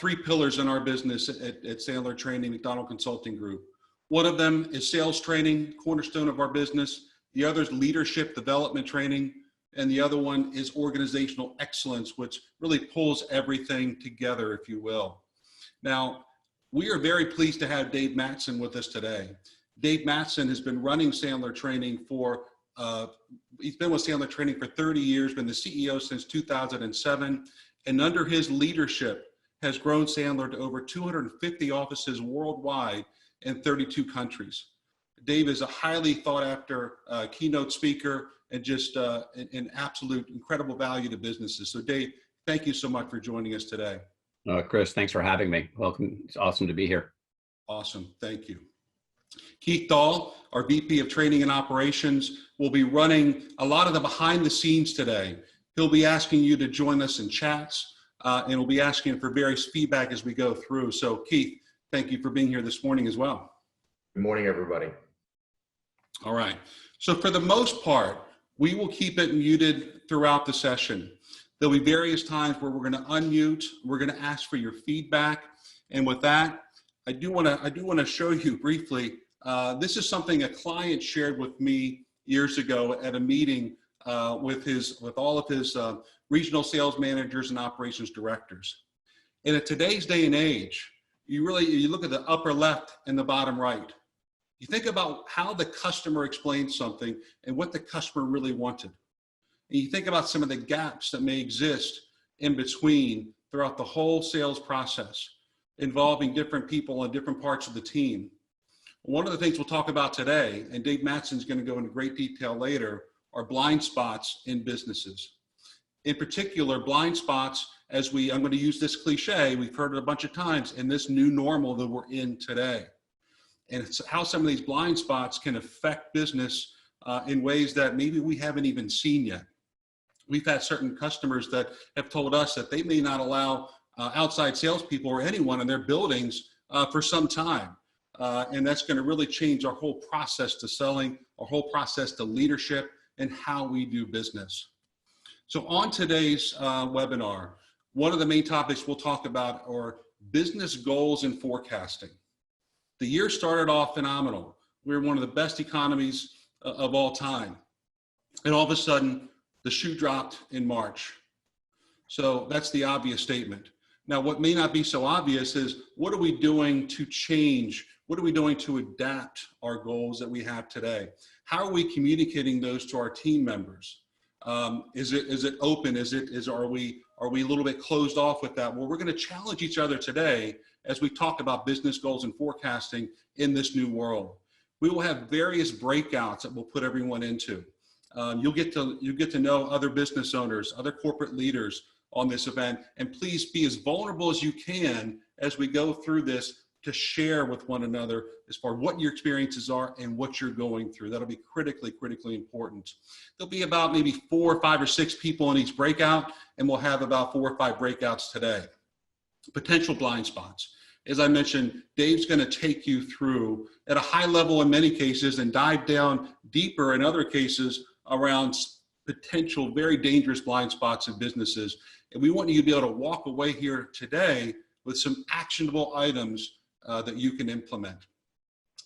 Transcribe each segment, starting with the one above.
three pillars in our business at Sandler Training, McDonald Consulting Group. One of them is sales training, cornerstone of our business. The other is leadership development training. And the other one is organizational excellence, which really pulls everything together, if you will. Now, we are very pleased to have Dave Mattson with us today. Dave Mattson has been running Sandler Training he's been with Sandler Training for 30 years, been the CEO since 2007, and under his leadership has grown Sandler to over 250 offices worldwide in 32 countries. Dave is a highly thought after keynote speaker and just an absolute incredible value to businesses. So Dave, thank you so much for joining us today. Chris, thanks for having me. Welcome. It's awesome to be here. Awesome. Thank you. Keith Dahl, our VP of Training and Operations, will be running a lot of the behind the scenes today. He'll be asking you to join us in chats, and we'll be asking for various feedback as we go through. So Keith, thank you for being here this morning as well. Good morning, everybody. All right. So for the most part, we will keep it muted throughout the session. There'll be various times where we're going to unmute. We're going to ask for your feedback. And with that, I do want to show you briefly. This is something a client shared with me years ago at a meeting with all of his regional sales managers and operations directors. And in today's day and age, you look at the upper left and the bottom right. You think about how the customer explained something and what the customer really wanted. And you think about some of the gaps that may exist in between throughout the whole sales process, involving different people and different parts of the team. One of the things we'll talk about today, and Dave Mattson is going to go into great detail later, are blind spots in businesses. In particular, blind spots, I'm going to use this cliche, we've heard it a bunch of times, in this new normal that we're in today. And it's how some of these blind spots can affect business in ways that maybe we haven't even seen yet. We've had certain customers that have told us that they may not allow outside salespeople or anyone in their buildings for some time. And that's going to really change our whole process to selling, our whole process to leadership, and how we do business. So on today's webinar, one of the main topics we'll talk about are business goals and forecasting. The year started off phenomenal. We're one of the best economies of all time. And all of a sudden, the shoe dropped in March. So that's the obvious statement. Now, what may not be so obvious is, what are we doing to change? What are we doing to adapt our goals that we have today? How are we communicating those to our team members? Is it open? Are we a little bit closed off with that? Well, we're going to challenge each other today as we talk about business goals and forecasting in this new world. We will have various breakouts that we'll put everyone into. You'll get to know other business owners, other corporate leaders on this event, and please be as vulnerable as you can as we go through this to share with one another as far as what your experiences are and what you're going through. That'll be critically important. There'll be about maybe 4 or 5 or 6 people in each breakout, and we'll have about 4 or 5 breakouts today. Potential blind spots. As I mentioned, Dave's going to take you through at a high level in many cases and dive down deeper in other cases around potential very dangerous blind spots in businesses. And we want you to be able to walk away here today with some actionable items that you can implement.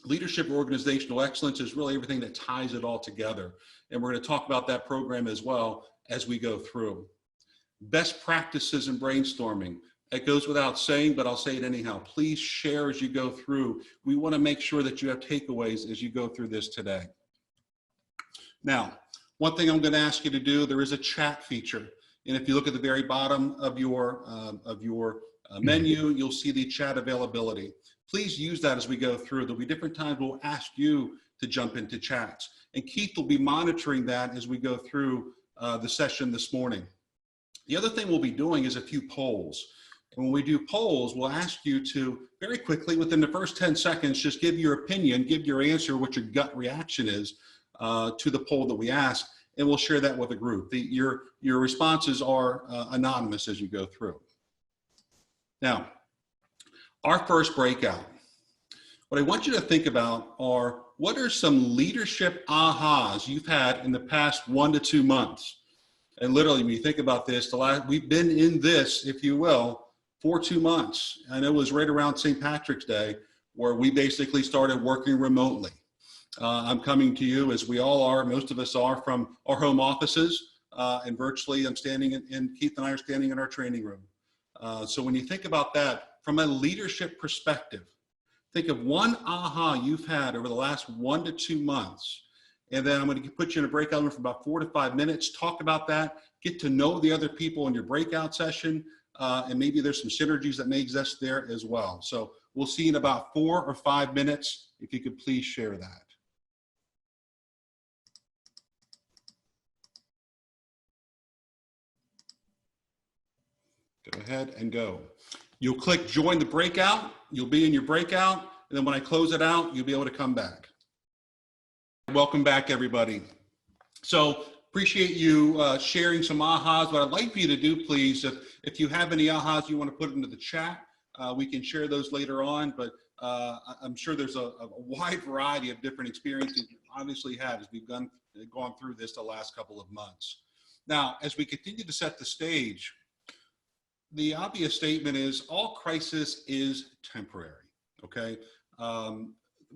Leadership organizational excellence is really everything that ties it all together. And we're going to talk about that program as well as we go through. Best practices in brainstorming. It goes without saying, but I'll say it anyhow. Please share as you go through. We want to make sure that you have takeaways as you go through this today. Now, one thing I'm going to ask you to do, there is a chat feature. And if you look at the very bottom of your menu, you'll see the chat availability. Please use that as we go through. There'll be different times we'll ask you to jump into chats. And Keith will be monitoring that as we go through the session this morning. The other thing we'll be doing is a few polls. And when we do polls, we'll ask you to very quickly, within the first 10 seconds, just give your opinion, give your answer, what your gut reaction is to the poll that we ask, and we'll share that with the group. Your responses are anonymous as you go through. Now, our first breakout. What I want you to think about are, what are some leadership ahas you've had in the past 1 to 2 months? And literally, when you think about this, we've been in this, if you will, for 2 months. And it was right around St. Patrick's Day where we basically started working remotely. I'm coming to you, as we all are, most of us are, from our home offices, and virtually I'm standing and Keith and I are standing in our training room. So when you think about that from a leadership perspective, think of one aha you've had over the last 1 to 2 months. And then I'm going to put you in a breakout room for about 4 to 5 minutes, talk about that, get to know the other people in your breakout session, and maybe there's some synergies that may exist there as well. So we'll see in about 4 or 5 minutes. If you could please share that. Go ahead and go. You'll click join the breakout. You'll be in your breakout. And then when I close it out, you'll be able to come back. Welcome back, everybody. So appreciate you sharing some ahas. What I'd like for you to do, please, if you have any ahas you want to put into the chat, we can share those later on. But I'm sure there's a wide variety of different experiences you obviously had as we've gone through this the last couple of months. Now, as we continue to set the stage, the obvious statement is all crisis is temporary, okay?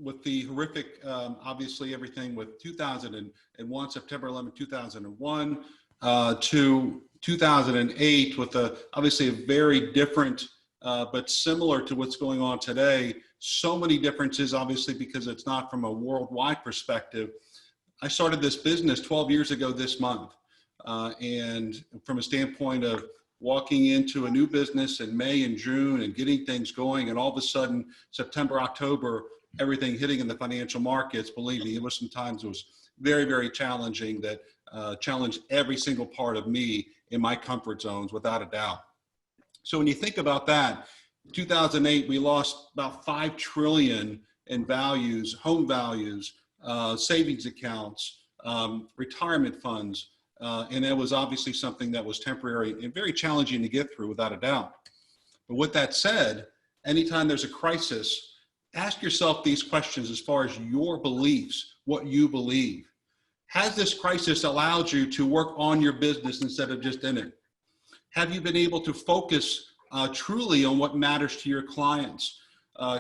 With the horrific, obviously everything with 2001, September 11, 2001 to 2008 with obviously a very different, but similar to what's going on today. So many differences, obviously, because it's not from a worldwide perspective. I started this business 12 years ago this month. And from a standpoint of walking into a new business in May and June and getting things going, and all of a sudden, September, October, everything hitting in the financial markets, believe me, it was sometimes it was very, very challenging that challenged every single part of me in my comfort zones, without a doubt. So when you think about that, 2008, we lost about 5 trillion in values, home values, savings accounts, retirement funds. And it was obviously something that was temporary and very challenging to get through, without a doubt. But with that said, anytime there's a crisis, ask yourself these questions as far as your beliefs, what you believe. Has this crisis allowed you to work on your business instead of just in it? Have you been able to focus truly on what matters to your clients?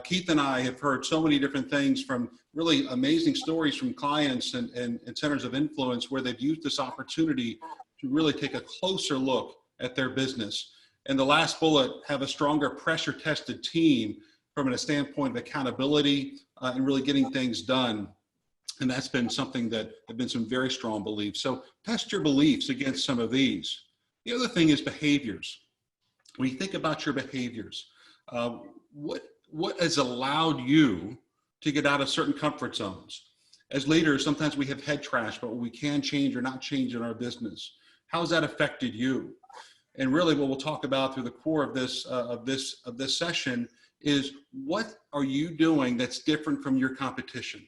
Keith and I have heard so many different things, from really amazing stories from clients and centers of influence where they've used this opportunity to really take a closer look at their business. And the last bullet, have a stronger pressure tested team from a standpoint of accountability and really getting things done. And that's been something that have been some very strong beliefs. So test your beliefs against some of these. The other thing is behaviors. When you think about your behaviors, what has allowed you to get out of certain comfort zones? As leaders, sometimes we have head trash, but we can change or not change in our business. How has that affected you? And really what we'll talk about through the core of this session is, what are you doing that's different from your competition?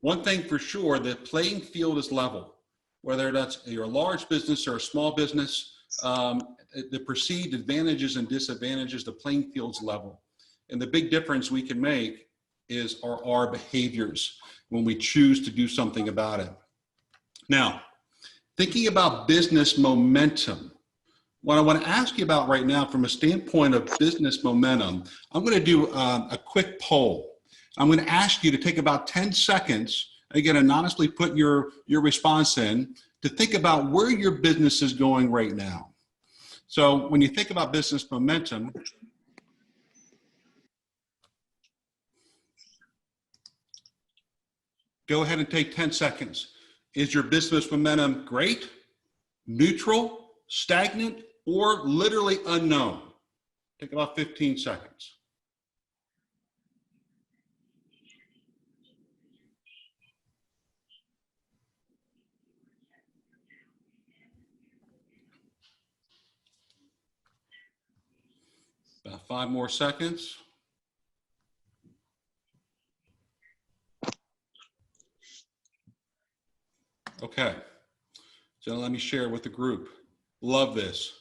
One thing for sure, the playing field is level. Whether that's you're a large business or a small business, the perceived advantages and disadvantages, the playing field's level. And the big difference we can make is our behaviors when we choose to do something about it. Now, thinking about business momentum, what I want to ask you about right now from a standpoint of business momentum, I'm going to do a quick poll. I'm going to ask you to take about 10 seconds, again, and honestly put your response in, to think about where your business is going right now. So when you think about business momentum, go ahead and take 10 seconds. Is your business momentum great, neutral, stagnant, or literally unknown? Take about 15 seconds. About 5 more seconds. Okay, so let me share with the group. Love this.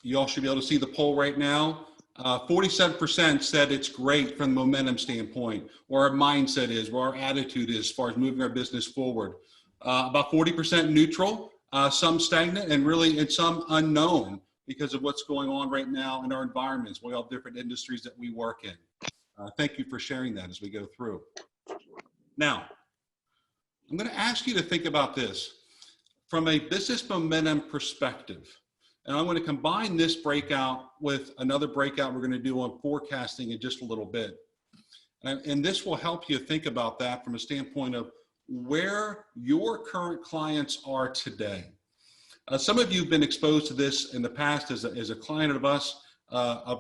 You all should be able to see the poll right now. 47% said it's great from the momentum standpoint, where our mindset is, where our attitude is as far as moving our business forward. About 40% neutral, some stagnant, and really it's some unknown. because of what's going on right now in our environments. We all have different industries that we work in. Thank you for sharing that as we go through. Now, I'm going to ask you to think about this from a business momentum perspective. And I'm going to combine this breakout with another breakout we're going to do on forecasting in just a little bit. And this will help you think about that from a standpoint of where your current clients are today. Some of you have been exposed to this in the past as a client of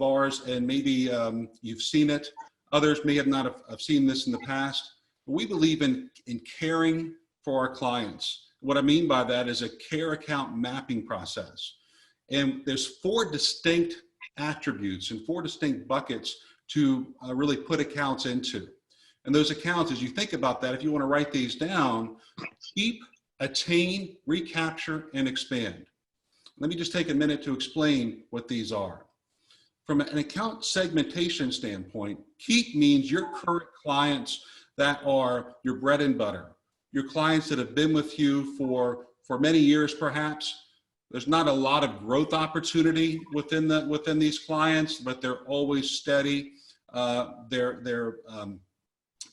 ours, and maybe you've seen it. Others may have not have seen this in the past. We believe in caring for our clients. What I mean by that is a care account mapping process. And there's 4 distinct attributes and 4 distinct buckets to really put accounts into. And those accounts, as you think about that, if you want to write these down, keep, attain, recapture, and expand. Let me just take a minute to explain what these are. From an account segmentation standpoint, keep means your current clients that are your bread and butter, your clients that have been with you for many years perhaps. There's not a lot of growth opportunity within these clients, but they're always steady. They're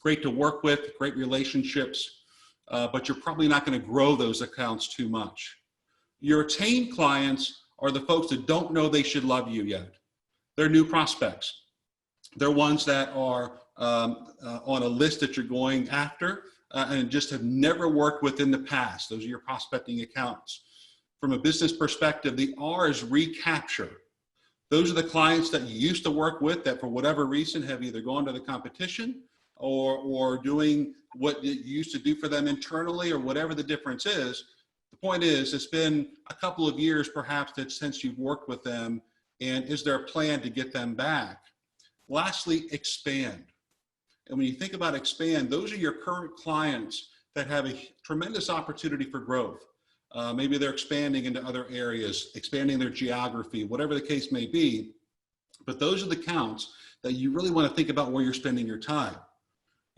great to work with, great relationships, but you're probably not going to grow those accounts too much. Your attained clients are the folks that don't know they should love you yet. They're new prospects. They're ones that are on a list that you're going after and just have never worked with in the past. Those are your prospecting accounts. From a business perspective, the R is recapture. Those are the clients that you used to work with that for whatever reason have either gone to the competition or doing what you used to do for them internally or whatever the difference is. The point is, it's been a couple of years perhaps that since you've worked with them, and is there a plan to get them back? Lastly, expand. And when you think about expand, those are your current clients that have a tremendous opportunity for growth. Maybe they're expanding into other areas, expanding their geography, whatever the case may be. But those are the accounts that you really want to think about where you're spending your time.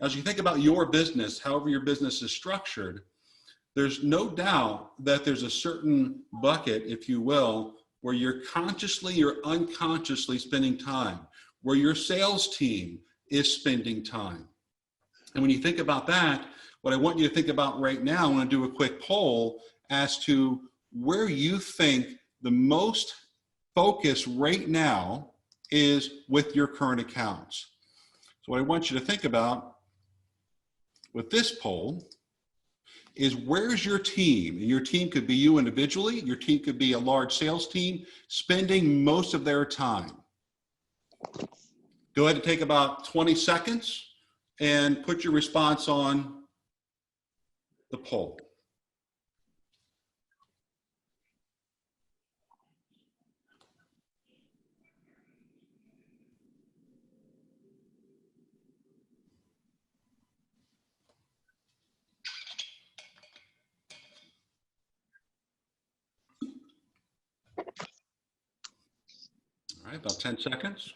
As you think about your business, however your business is structured, there's no doubt that there's a certain bucket, if you will, where you're consciously or unconsciously spending time, where your sales team is spending time. And when you think about that, what I want you to think about right now, I want to do a quick poll as to where you think the most focus right now is with your current accounts. So what I want you to think about with this poll is where's your team? And your team could be you individually, your team could be a large sales team, spending most of their time. Go ahead and take about 20 seconds and put your response on the poll. All right, about 10 seconds.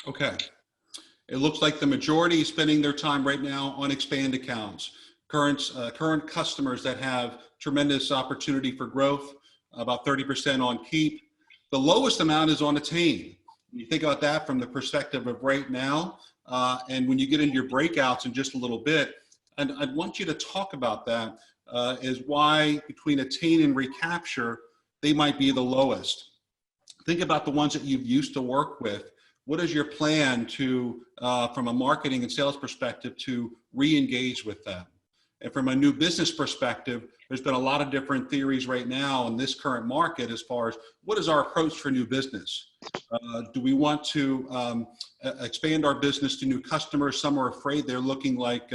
Okay, it looks like the majority is spending their time right now on expand accounts, current customers that have tremendous opportunity for growth, about 30% on keep. The lowest amount is on attain. You think about that from the perspective of right now, and when you get into your breakouts in just a little bit, and I'd want you to talk about that, is why between attain and recapture, they might be the lowest. Think about the ones that you've used to work with. What is your plan to, from a marketing and sales perspective, to re-engage with them? And from a new business perspective, there's been a lot of different theories right now in this current market as far as what is our approach for new business? Do we want to expand our business to new customers? Some are afraid they're looking like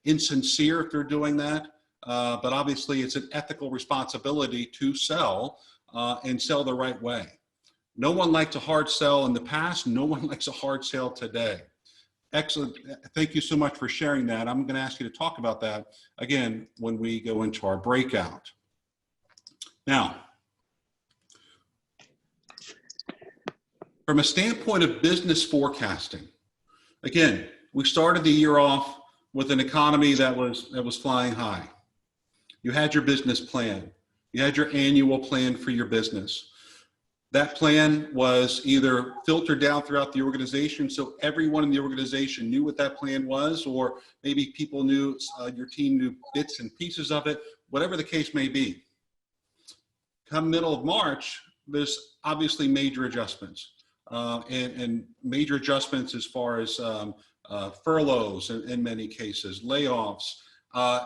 insincere if they're doing that. But obviously it's an ethical responsibility to sell and sell the right way. No one liked a hard sell in the past. No one likes a hard sell today. Excellent. Thank you so much for sharing that. I'm going to ask you to talk about that again when we go into our breakout. Now, From a standpoint of business forecasting, again, we started the year off with an economy that was flying high. You had your business plan. You had your annual plan for your business. That plan was either filtered down throughout the organization, so everyone in the organization knew what that plan was, or maybe people knew, your team knew bits and pieces of it, whatever the case may be. Come middle of March, there's obviously major adjustments, and major adjustments as far as furloughs in many cases, layoffs.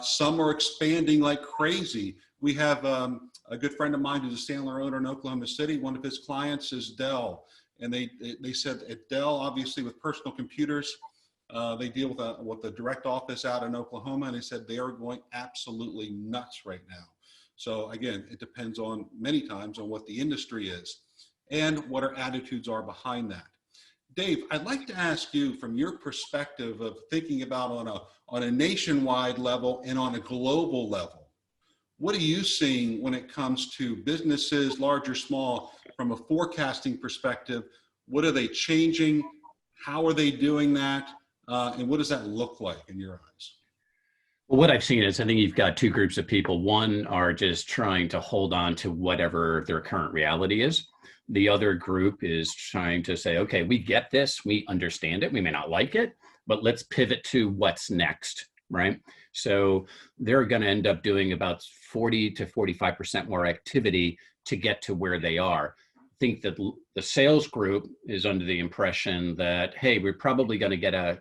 Some are expanding like crazy. We have a good friend of mine who's a Sandler owner in Oklahoma City. One of his clients is Dell. And they said at Dell, obviously with personal computers, they deal with a direct office out in Oklahoma. And they said they are going absolutely nuts right now. So again, it depends on many times on what the industry is and what our attitudes are behind that. Dave, I'd like to ask you from your perspective of thinking about on a nationwide level and on a global level. What are you seeing when it comes to businesses, large or small, from a forecasting perspective? What are they changing? How are they doing that? And what does that look like in your eyes? Well, what I've seen is I think you've got two groups of people. One are just trying to hold on to whatever their current reality is. The other group is trying to say, okay, we get this, we understand it, we may not like it, but let's pivot to what's next, right? So they're going to end up doing about 40 to 45% more activity to get to where they are. I think that the sales group is under the impression that, hey, we're probably going to get out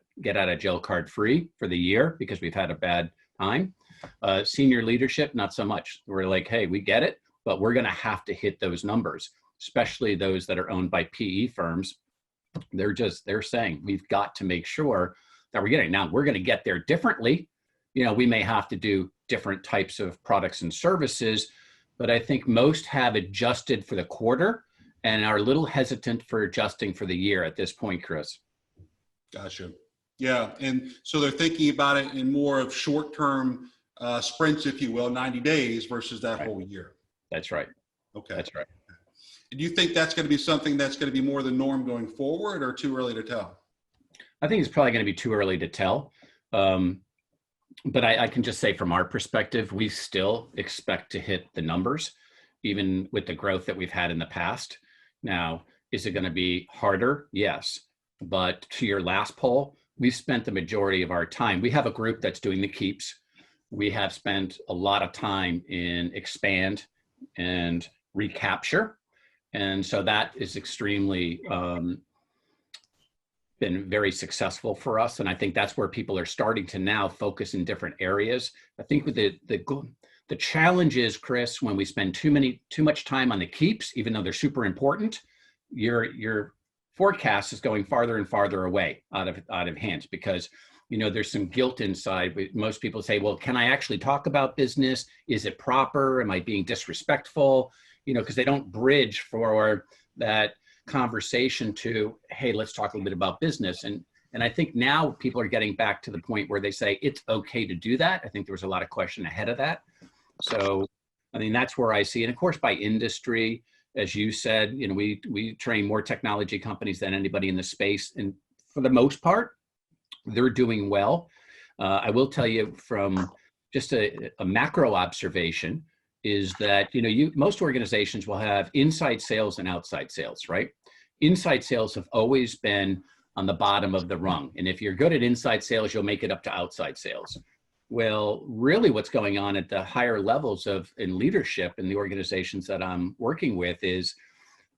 of jail card free for the year because we've had a bad time. Senior leadership, not so much. We're like, hey, we get it, but we're going to have to hit those numbers, especially those that are owned by PE firms. They're saying we've got to make sure that we're getting. Now we're going to get there differently. You know, we may have to do different types of products and services, but I think most have adjusted for the quarter and are a little hesitant for adjusting for the year at this point, Chris. Gotcha. Yeah, and so they're thinking about it in more of short-term sprints, if you will, 90 days versus that whole year. That's right. Okay. That's right. Do you think that's going to be something that's going to be more the norm going forward, or too early to tell? I think it's probably going to be too early to tell. But I can just say from our perspective, we still expect to hit the numbers, even with the growth that we've had in the past. Now, is it going to be harder? Yes. But to your last poll, we've spent the majority of our time. We have a group that's doing the keeps. We have spent a lot of time in expand and recapture. And so that is extremely been very successful for us. And I think that's where people are starting to now focus in different areas. I think with the challenge is, Chris, when we spend too much time on the keeps, even though they're super important, your forecast is going farther and farther away out of hand because, you know, there's some guilt inside. Most people say, well, can I actually talk about business? Is it proper? Am I being disrespectful? You know, because they don't bridge for that conversation to, hey, let's talk a little bit about business. And I think now people are getting back to the point where they say it's okay to do that. I think there was a lot of question ahead of that. So, I mean, that's where I see. And of course, by industry, as you said, you know, we train more technology companies than anybody in the space. And for the most part, they're doing well. I will tell you from just a macro observation is that, you know, most organizations will have inside sales and outside sales, right? Inside sales have always been on the bottom of the rung. And if you're good at inside sales, you'll make it up to outside sales. Well, really what's going on at the higher levels in leadership in the organizations that I'm working with is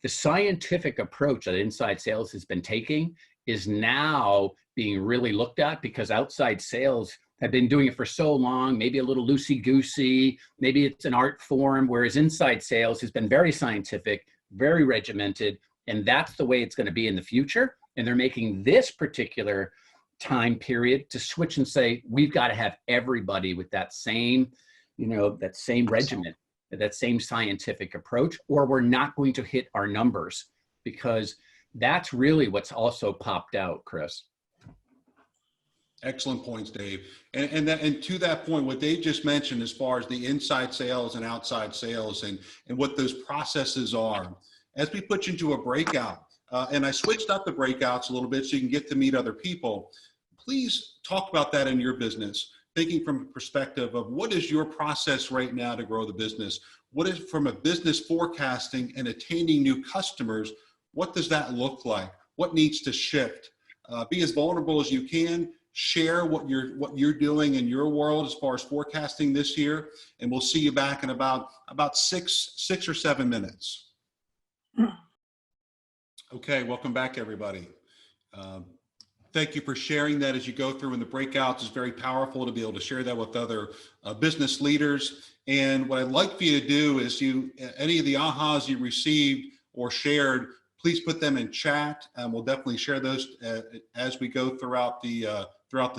the scientific approach that inside sales has been taking is now being really looked at because outside sales have been doing it for so long, maybe a little loosey-goosey, maybe it's an art form, whereas inside sales has been very scientific, very regimented, and that's the way it's going to be in the future. And they're making this particular time period to switch and say, we've got to have everybody with that same, you know, that same regimen, that same scientific approach, or we're not going to hit our numbers, because that's really what's also popped out, Chris. Excellent points, Dave. And to that point, what Dave just mentioned as far as the inside sales and outside sales and what those processes are, as we put you into a breakout, and I switched up the breakouts a little bit so you can get to meet other people. Please talk about that in your business, thinking from a perspective of what is your process right now to grow the business? What is, from a business forecasting and attaining new customers, what does that look like? What needs to shift? Be as vulnerable as you can. Share what you're doing in your world as far as forecasting this year, and we'll see you back in about 6 or 7 minutes. Okay, welcome back, everybody. Thank you for sharing that as you go through in the breakouts. It's very powerful to be able to share that with other business leaders. And what I'd like for you to do is any of the ahas you received or shared, please put them in chat, and we'll definitely share those as we go throughout the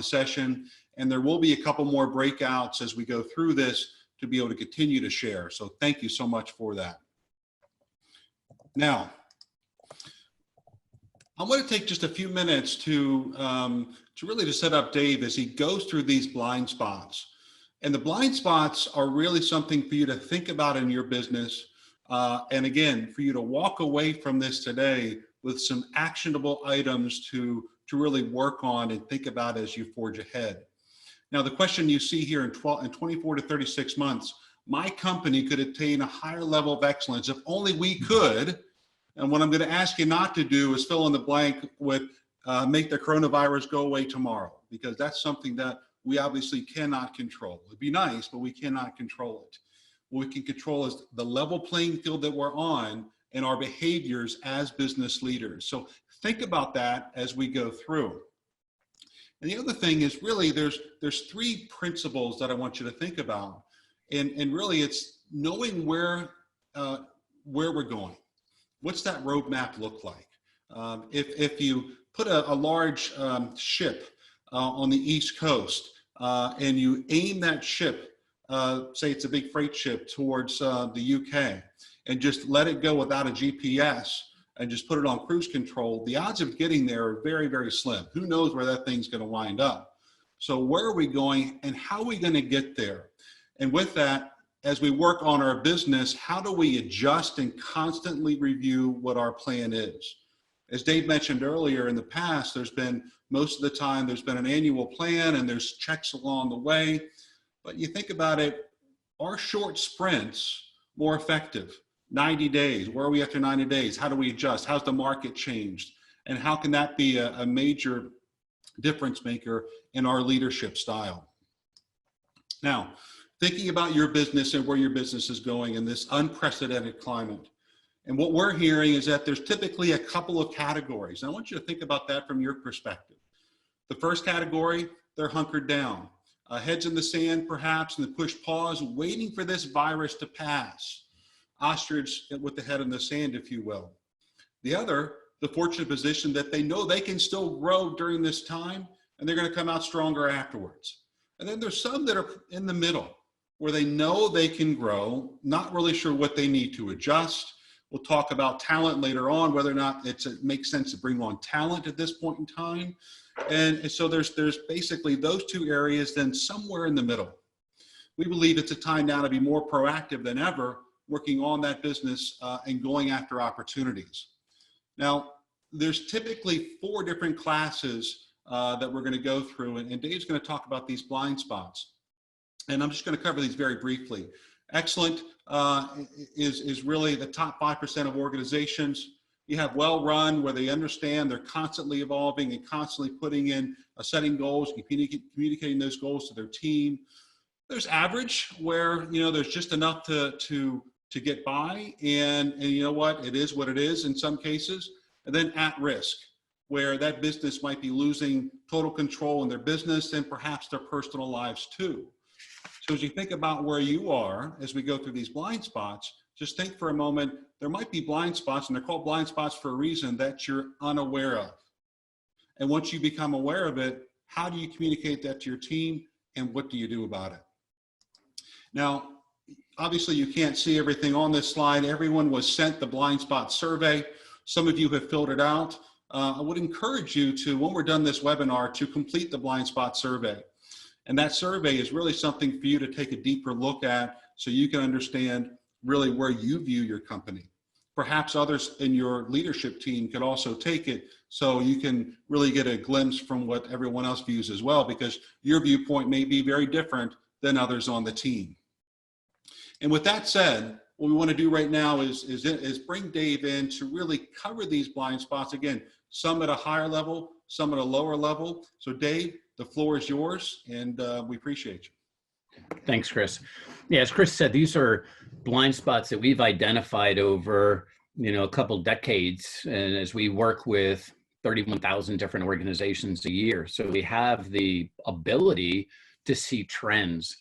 session. And there will be a couple more breakouts as we go through this to be able to continue to share. So thank you so much for that. Now, I want to take just a few minutes to really to set up Dave as he goes through these blind spots. And the blind spots are really something for you to think about in your business. And again, for you to walk away from this today with some actionable items to really work on and think about as you forge ahead. Now, the question you see here in 24 to 36 months, my company could attain a higher level of excellence if only we could. And what I'm going to ask you not to do is fill in the blank with make the coronavirus go away tomorrow, because that's something that we obviously cannot control. It'd be nice, but we cannot control it. What we can control is the level playing field that we're on and our behaviors as business leaders. So think about that as we go through. And the other thing is really there's 3 principles that I want you to think about. And really it's knowing where we're going. What's that roadmap look like? If you put a large ship on the East Coast and you aim that ship, say it's a big freight ship, towards the UK, and just let it go without a GPS and just put it on cruise control, the odds of getting there are very, very slim. Who knows where that thing's going to wind up? So where are we going and how are we going to get there? And with that, as we work on our business, how do we adjust and constantly review what our plan is? As Dave mentioned earlier, in the past, most of the time, there's been an annual plan and there's checks along the way. But you think about it, are short sprints more effective? 90 days, where are we after 90 days? How do we adjust? How's the market changed? And how can that be a major difference maker in our leadership style? Now, thinking about your business and where your business is going in this unprecedented climate. And what we're hearing is that there's typically a couple of categories. And I want you to think about that from your perspective. The first category, they're hunkered down. Heads in the sand, perhaps, and the push pause, waiting for this virus to pass. Ostrich with the head in the sand, if you will. The other, the fortunate position that they know they can still grow during this time, and they're going to come out stronger afterwards. And then there's some that are in the middle, where they know they can grow, not really sure what they need to adjust. We'll talk about talent later on, whether or not it makes sense to bring on talent at this point in time. And so there's basically those 2 areas, then somewhere in the middle. We believe it's a time now to be more proactive than ever, working on that business and going after opportunities. Now, there's typically 4 different classes that we're going to go through, and Dave's going to talk about these blind spots. And I'm just going to cover these very briefly. Excellent is really the top 5% of organizations. You have well-run, where they understand they're constantly evolving and constantly putting in, setting goals, communicating those goals to their team. There's average, where there's just enough to get by, and you know what, it is what it is in some cases. And then at risk, where that business might be losing total control in their business and perhaps their personal lives too. So as you think about where you are, as we go through these blind spots, just think for a moment, there might be blind spots, and they're called blind spots for a reason, that you're unaware of. And once you become aware of it, how do you communicate that to your team, and what do you do about it? Now, obviously you can't see everything on this slide. Everyone was sent the blind spot survey. Some of you have filled it out. I would encourage you to, when we're done this webinar, to complete the blind spot survey. And that survey is really something for you to take a deeper look at, so you can understand really where you view your company. perhaps others in your leadership team could also take it, so you can really get a glimpse from what everyone else views as well, because your viewpoint may be very different than others on the team. And with that said, what we want to do right now is bring Dave in to really cover these blind spots. Again, some at a higher level, some at a lower level. So Dave, the floor is yours, and we appreciate you. Thanks, Chris. Yeah, as Chris said, these are blind spots that we've identified over, a couple decades, and as we work with 31,000 different organizations a year. So we have the ability to see trends.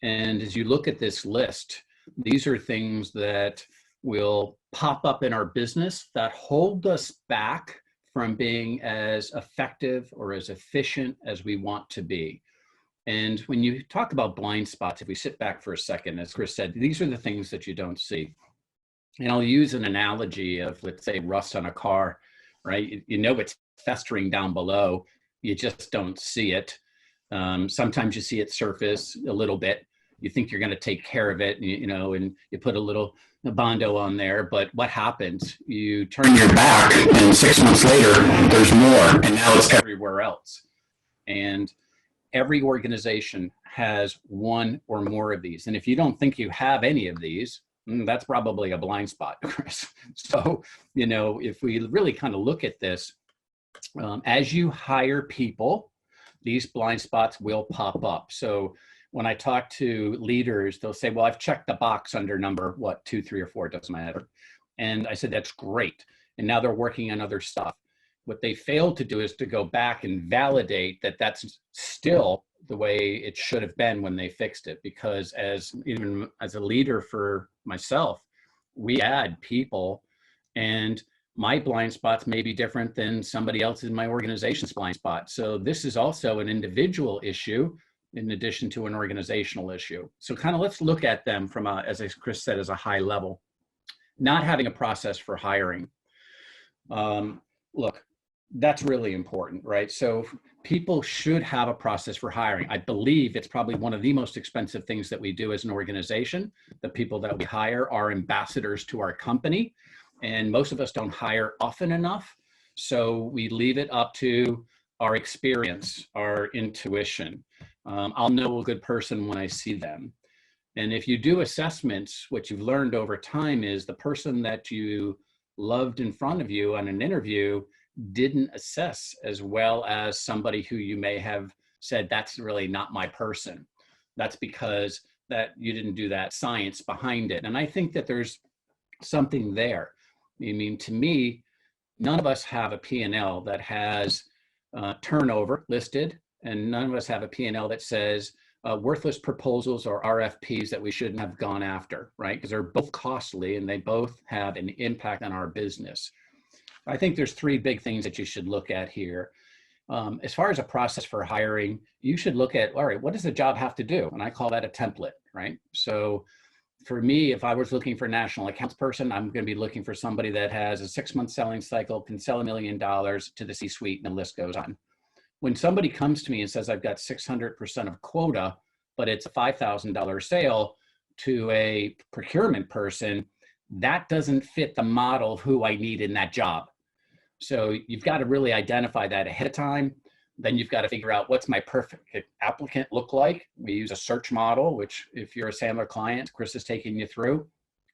And as you look at this list, these are things that will pop up in our business that hold us back from being as effective or as efficient as we want to be. And when you talk about blind spots, if we sit back for a second, as Chris said, these are the things that you don't see. And I'll use an analogy of, let's say, rust on a car, right? You know it's festering down below, you just don't see it. Sometimes you see it surface a little bit. You think you're going to take care of it, and you put a little Bondo on there, but what happens? You turn your back, and 6 months later, there's more, and now it's everywhere else. And every organization has one or more of these. And if you don't think you have any of these, that's probably a blind spot, Chris. So, if we really kind of look at this, as you hire people, these blind spots will pop up. So when I talk to leaders, they'll say, well, I've checked the box under number, 2, 3, or 4, it doesn't matter. And I said, that's great. And now they're working on other stuff. What they failed to do is to go back and validate that that's still the way it should have been when they fixed it. Because even as a leader for myself, we add people, and my blind spots may be different than somebody else in my organization's blind spot. So this is also an individual issue in addition to an organizational issue. So kind of let's look at them from as Chris said, as a high level. Not having a process for hiring. Look, that's really important, right? So people should have a process for hiring. I believe it's probably one of the most expensive things that we do as an organization. The people that we hire are ambassadors to our company, and most of us don't hire often enough. So we leave it up to our experience, our intuition. I'll know a good person when I see them. And if you do assessments, what you've learned over time is the person that you loved in front of you on an interview didn't assess as well as somebody who you may have said, that's really not my person. That's because that you didn't do that science behind it. And I think that there's something there. I mean, to me, none of us have a P&L that has turnover listed, and none of us have a P&L that says worthless proposals or RFPs that we shouldn't have gone after, right? Because they're both costly and they both have an impact on our business. I think there's 3 big things that you should look at here. As far as a process for hiring, you should look at, all right, what does the job have to do? And I call that a template, right? So for me, if I was looking for a national accounts person, I'm going to be looking for somebody that has a 6-month selling cycle, can sell $1 million to the C-suite, and the list goes on. When somebody comes to me and says, I've got 600% of quota, but it's a $5,000 sale to a procurement person, that doesn't fit the model of who I need in that job. So you've got to really identify that ahead of time. Then you've got to figure out, what's my perfect applicant look like? We use a search model, which if you're a Sandler client, Chris is taking you through.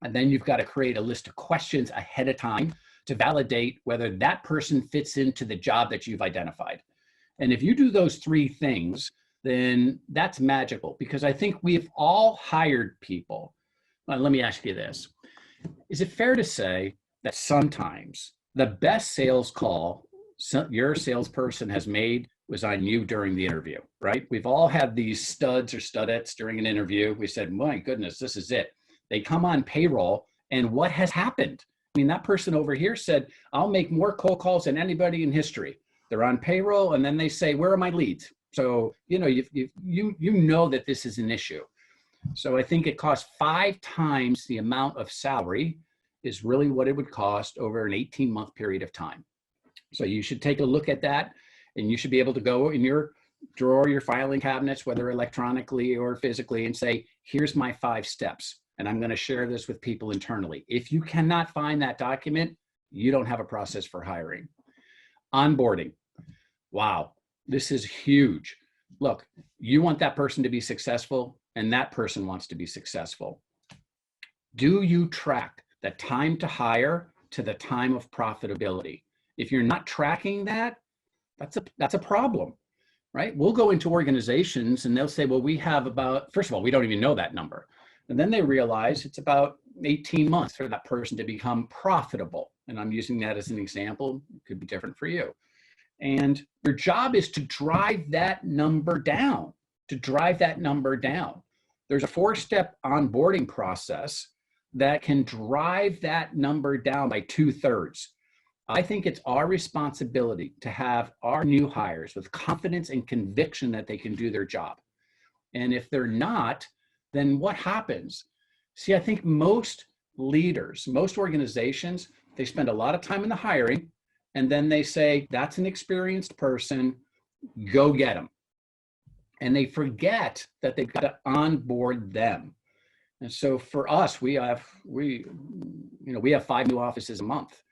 And then you've got to create a list of questions ahead of time to validate whether that person fits into the job that you've identified. And if you do those 3 things, then that's magical, because I think we've all hired people. Let me ask you this. Is it fair to say that sometimes the best sales call your salesperson has made was on you during the interview, right? We've all had these studs or studettes during an interview. We said, my goodness, this is it. They come on payroll, and what has happened? I mean, that person over here said, I'll make more cold calls than anybody in history. They're on payroll, and then they say, where are my leads? So, you know that this is an issue. So I think it costs 5 times the amount of salary is really what it would cost over an 18-month period of time. So you should take a look at that, and you should be able to go in your drawer, your filing cabinets, whether electronically or physically, and say, here's my 5 steps. and I'm going to share this with people internally. If you cannot find that document, you don't have a process for hiring. Onboarding. Wow, this is huge. Look, you want that person to be successful, and that person wants to be successful. Do you track the time to hire to the time of profitability? If you're not tracking that, that's a problem, right? We'll go into organizations and they'll say, well, we have about, first of all, we don't even know that number. And then they realize it's about 18 months for that person to become profitable. And I'm using that as an example. It could be different for you. And your job is to drive that number down, There's a 4-step onboarding process that can drive that number down by 2/3. I think it's our responsibility to have our new hires with confidence and conviction that they can do their job. And if they're not, then what happens? See, I think most leaders, most organizations, they spend a lot of time in the hiring, and then they say, that's an experienced person, go get them. And they forget that they've got to onboard them. And so for us, we have 5 new offices a month,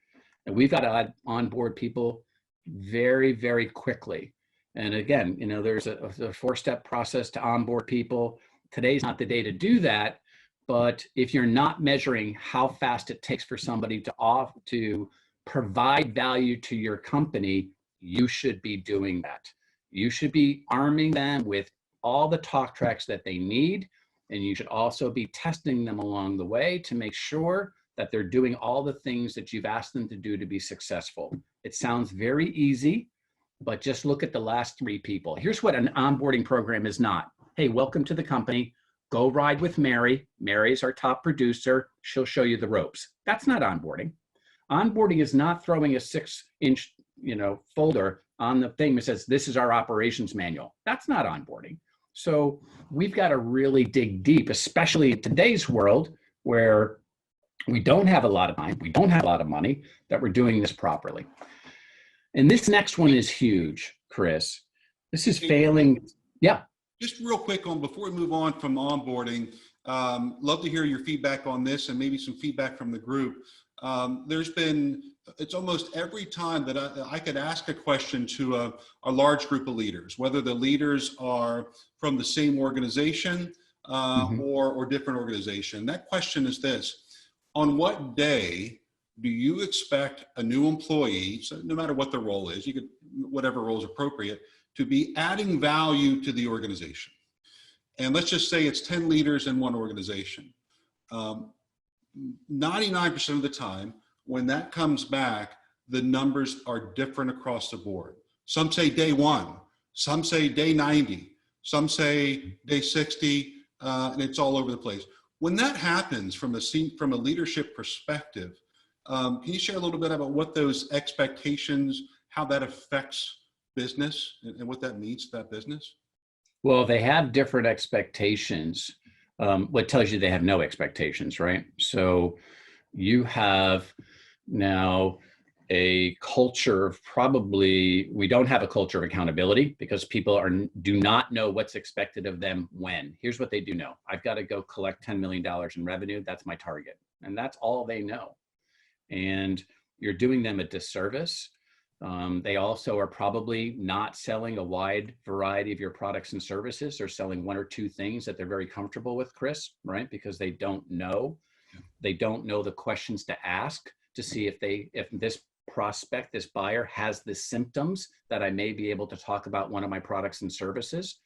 and we've got to onboard people very, very quickly. And again, there's a 4-step process to onboard people. Today's not the day to do that, but if you're not measuring how fast it takes for somebody to provide value to your company, you should be doing that. You should be arming them with all the talk tracks that they need. And you should also be testing them along the way to make sure that they're doing all the things that you've asked them to do to be successful. It sounds very easy, but just look at the last 3 people. Here's what an onboarding program is not. Hey, welcome to the company. Go ride with Mary. Mary's our top producer. She'll show you the ropes. That's not onboarding. Onboarding is not throwing a 6-inch, folder on the thing that says, this is our operations manual. That's not onboarding. So we've got to really dig deep, especially in today's world where we don't have a lot of time, we don't have a lot of money, that we're doing this properly. And this next one is huge, Chris. This is failing. Yeah. Just real quick before we move on from onboarding, love to hear your feedback on this and maybe some feedback from the group. It's almost every time that I could ask a question to a large group of leaders, whether the leaders are from the same organization or different organization. That question is this: on what day do you expect a new employee, so no matter what the role is, whatever role is appropriate, to be adding value to the organization? And let's just say it's 10 leaders in one organization. 99% of the time, when that comes back, the numbers are different across the board. Some say day 1, some say day 90, some say day 60, and it's all over the place. When that happens from a leadership perspective, can you share a little bit about what those expectations, how that affects business and what that means to that business? Well, they have different expectations. What tells you they have no expectations, right? So you have now a culture of we don't have a culture of accountability because people do not know what's expected of them when. Here's what they do know. I've got to go collect $10 million in revenue. That's my target. And that's all they know. And you're doing them a disservice. They also are probably not selling a wide variety of your products and services. They're selling 1 or 2 things that they're very comfortable with, Chris, right? Because they don't know. They don't know the questions to ask to see if this prospect, this buyer, has the symptoms that I may be able to talk about one of my products and services.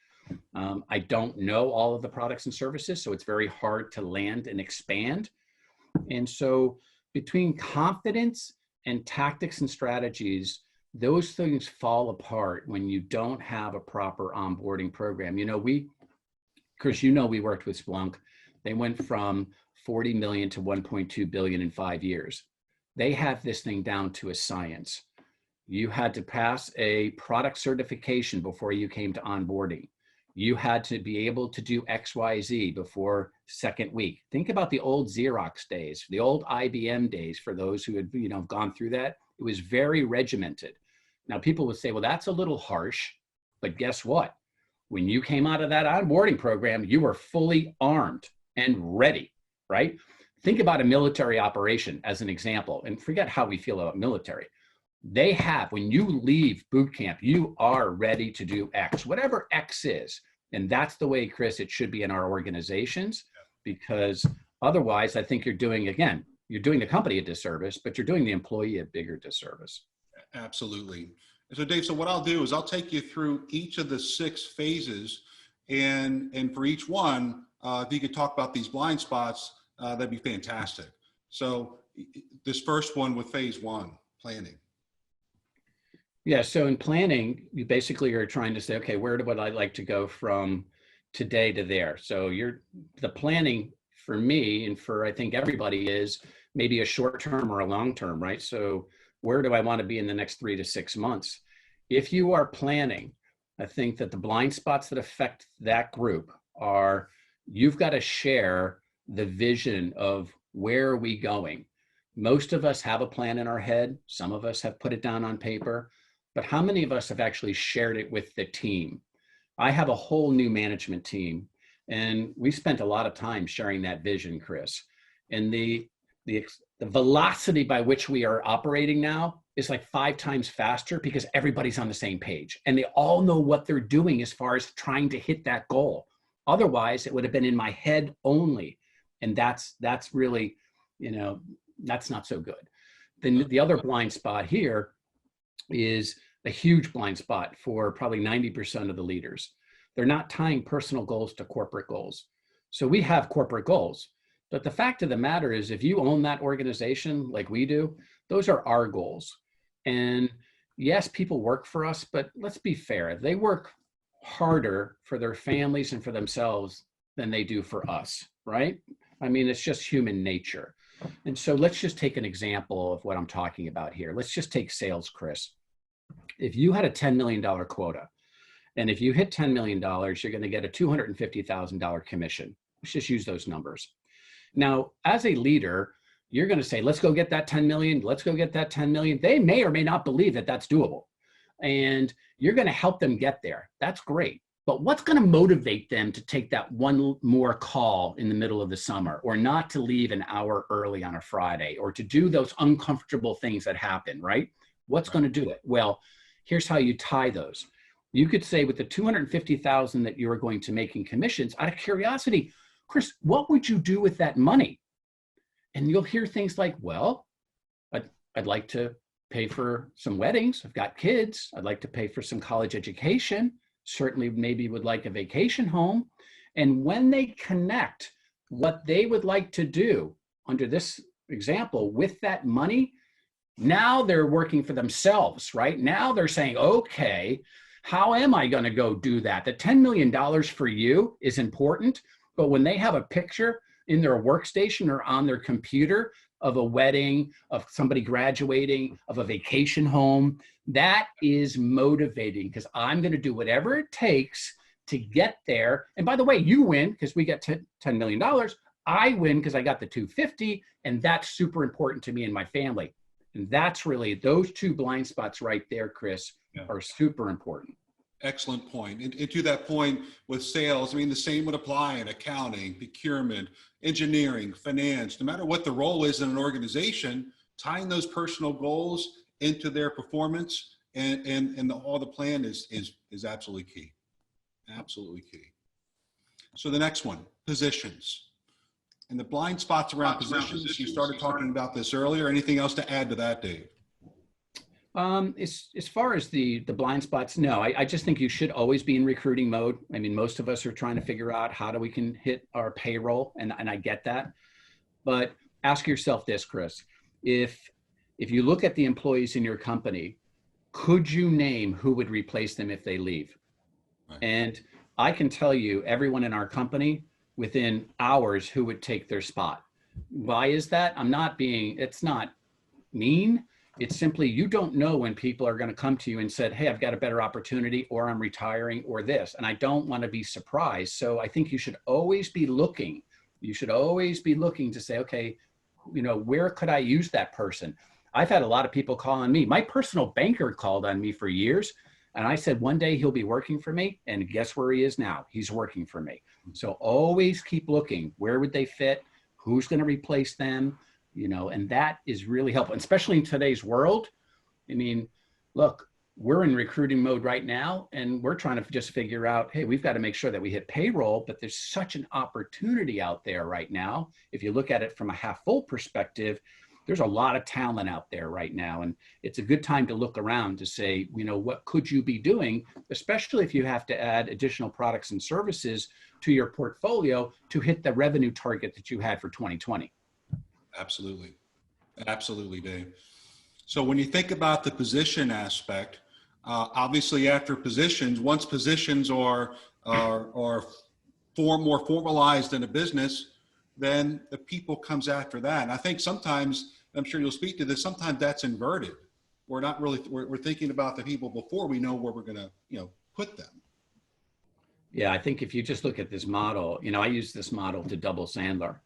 I don't know all of the products and services, so it's very hard to land and expand. And so between confidence and tactics and strategies, those things fall apart when you don't have a proper onboarding program. Chris, we worked with Splunk. They went from 40 million to 1.2 billion in 5 years. They have this thing down to a science. You had to pass a product certification before you came to onboarding. You had to be able to do XYZ before second week. Think about the old Xerox days, the old IBM days, for those who had gone through that. It was very regimented. Now people would say, well, that's a little harsh, but guess what? When you came out of that onboarding program, you were fully armed and ready. right? Think about a military operation as an example, and forget how we feel about military. They have, when you leave boot camp, you are ready to do X, whatever X is. And that's the way, Chris, it should be in our organizations, because otherwise I think you're doing the company a disservice, but you're doing the employee a bigger disservice. Absolutely. So Dave, so what I'll do is I'll take you through each of the 6 phases, and for each one, if you could talk about these blind spots, that'd be fantastic. So this first one with phase 1, planning. Yeah, so in planning, you basically are trying to say, okay, where would I like to go from today to there? So the planning for me and for I think everybody is maybe a short term or a long term, right? So where do I want to be in the next 3 to 6 months? If you are planning, I think that the blind spots that affect that group are, you've got to share the vision of where are we going. Most of us have a plan in our head. Some of us have put it down on paper, but how many of us have actually shared it with the team? I have a whole new management team, and we spent a lot of time sharing that vision, Chris. And the velocity by which we are operating now is like 5 times faster because everybody's on the same page and they all know what they're doing as far as trying to hit that goal. Otherwise, it would have been in my head only. And that's really, that's not so good. Then the other blind spot here is a huge blind spot for probably 90% of the leaders. They're not tying personal goals to corporate goals. So we have corporate goals, but the fact of the matter is, if you own that organization like we do, those are our goals. And yes, people work for us, but let's be fair. They work harder for their families and for themselves than they do for us, right? I mean, it's just human nature. And so let's just take an example of what I'm talking about here. Let's just take sales, Chris. If you had a $10 million quota, and if you hit $10 million, you're going to get a $250,000 commission. Let's just use those numbers. Now, as a leader, you're going to say, let's go get that 10 million. Let's go get that 10 million. They may or may not believe that that's doable. And you're going to help them get there. That's great. But what's going to motivate them to take that one more call in the middle of the summer, or not to leave an hour early on a Friday, or to do those uncomfortable things that happen, right? What's going to do it? Well, here's how you tie those. You could say, with the $250,000 that you are going to make in commissions, out of curiosity, Chris, what would you do with that money? And you'll hear things like, well, I'd like to pay for some weddings. I've got kids. I'd like to pay for some college education. Certainly maybe would like a vacation home. And when they connect what they would like to do under this example with that money, now they're working for themselves, right? Now they're saying, okay, how am I going to go do that? The $10 million for you is important, but when they have a picture in their workstation or on their computer of a wedding, of somebody graduating, of a vacation home, that is motivating, because I'm going to do whatever it takes to get there. And by the way, you win because we get $10 million. I win because I got the 250, and that's super important to me and my family. And that's really, those 2 blind spots right there, Chris, are super important. Excellent point. And to that point with sales, I mean, the same would apply in accounting, procurement, engineering, finance. No matter what the role is in an organization, tying those personal goals into their performance and all the plan is absolutely key. Absolutely key. So the next one, positions. And the blind spots around positions, you started talking about this earlier. Anything else to add to that, Dave? As far as the blind spots, no, I just think you should always be in recruiting mode. I mean, most of us are trying to figure out how we can hit our payroll, and I get that. But ask yourself this, Chris, if you look at the employees in your company, could you name who would replace them if they leave? Right. And I can tell you, everyone in our company, within hours, who would take their spot. Why is that? It's not mean. It's simply, you don't know when people are going to come to you and said, hey, I've got a better opportunity, or I'm retiring, or this, and I don't want to be surprised. So I think you should always be looking. You should always be looking to say, okay, where could I use that person? I've had a lot of people call on me. My personal banker called on me for years. And I said, one day he'll be working for me. And guess where he is now? He's working for me. So always keep looking. Where would they fit? who's going to replace them, and that is really helpful, especially in today's world. I mean, look, we're in recruiting mode right now, and we're trying to just figure out, hey, we've got to make sure that we hit payroll, but there's such an opportunity out there right now. If you look at it from a half full perspective, there's a lot of talent out there right now. And it's a good time to look around to say, what could you be doing, especially if you have to add additional products and services to your portfolio to hit the revenue target that you had for 2020. Absolutely. Absolutely, Dave. So when you think about the position aspect, obviously after positions, once positions are more formalized in a business, then the people comes after that. And I think sometimes, I'm sure you'll speak to this, sometimes that's inverted. We're not really, we're thinking about the people before we know where we're going to, put them. Yeah, I think if you just look at this model, I use this model to double Sandler.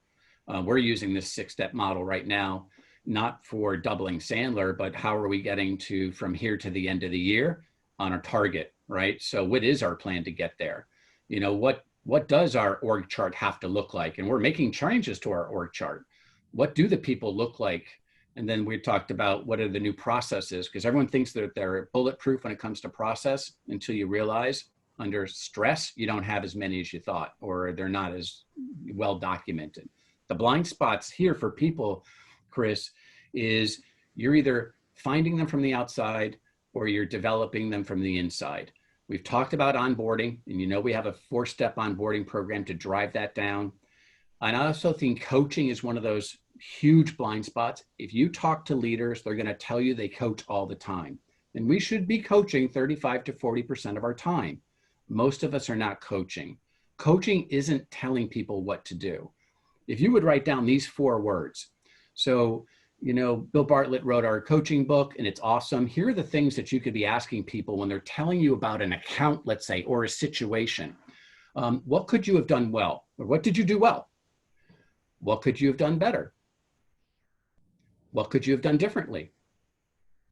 We're using this 6-step model right now, not for doubling Sandler, but how are we getting from here to the end of the year on our target, right? So what is our plan to get there? What does our org chart have to look like? And we're making changes to our org chart. What do the people look like? And then we talked about what are the new processes, because everyone thinks that they're bulletproof when it comes to process until you realize under stress, you don't have as many as you thought, or they're not as well documented. The blind spots here for people, Chris, is you're either finding them from the outside or you're developing them from the inside. We've talked about onboarding, and we have a 4-step onboarding program to drive that down. And I also think coaching is one of those huge blind spots. If you talk to leaders, they're going to tell you they coach all the time. And we should be coaching 35 to 40% of our time. Most of us are not coaching. Coaching isn't telling people what to do. If you would write down these 4 words. So, Bill Bartlett wrote our coaching book, and it's awesome. Here are the things that you could be asking people when they're telling you about an account, let's say, or a situation. What could you have done well? Or what did you do well? What could you have done better? What could you have done differently?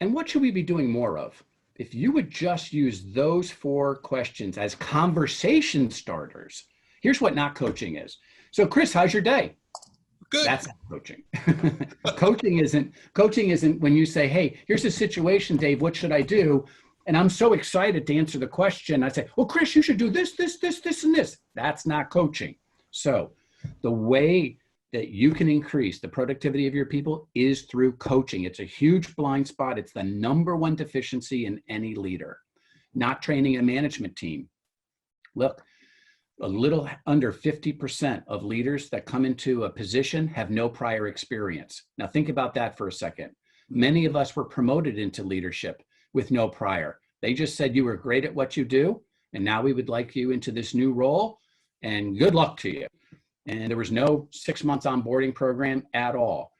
And what should we be doing more of? If you would just use those 4 questions as conversation starters, here's what not coaching is. So Chris, how's your day? Good. That's not coaching. Coaching isn't when you say, hey, here's a situation, Dave, what should I do? And I'm so excited to answer the question. I say, well, Chris, you should do this, this, this, this, and this. That's not coaching. So the way that you can increase the productivity of your people is through coaching. It's a huge blind spot. It's the #1 deficiency in any leader. Not training a management team. Look, a little under 50% of leaders that come into a position have no prior experience. Now think about that for a second. Many of us were promoted into leadership with no prior. They just said you were great at what you do, and now we would like you into this new role, and good luck to you. And there was no 6 months onboarding program at all.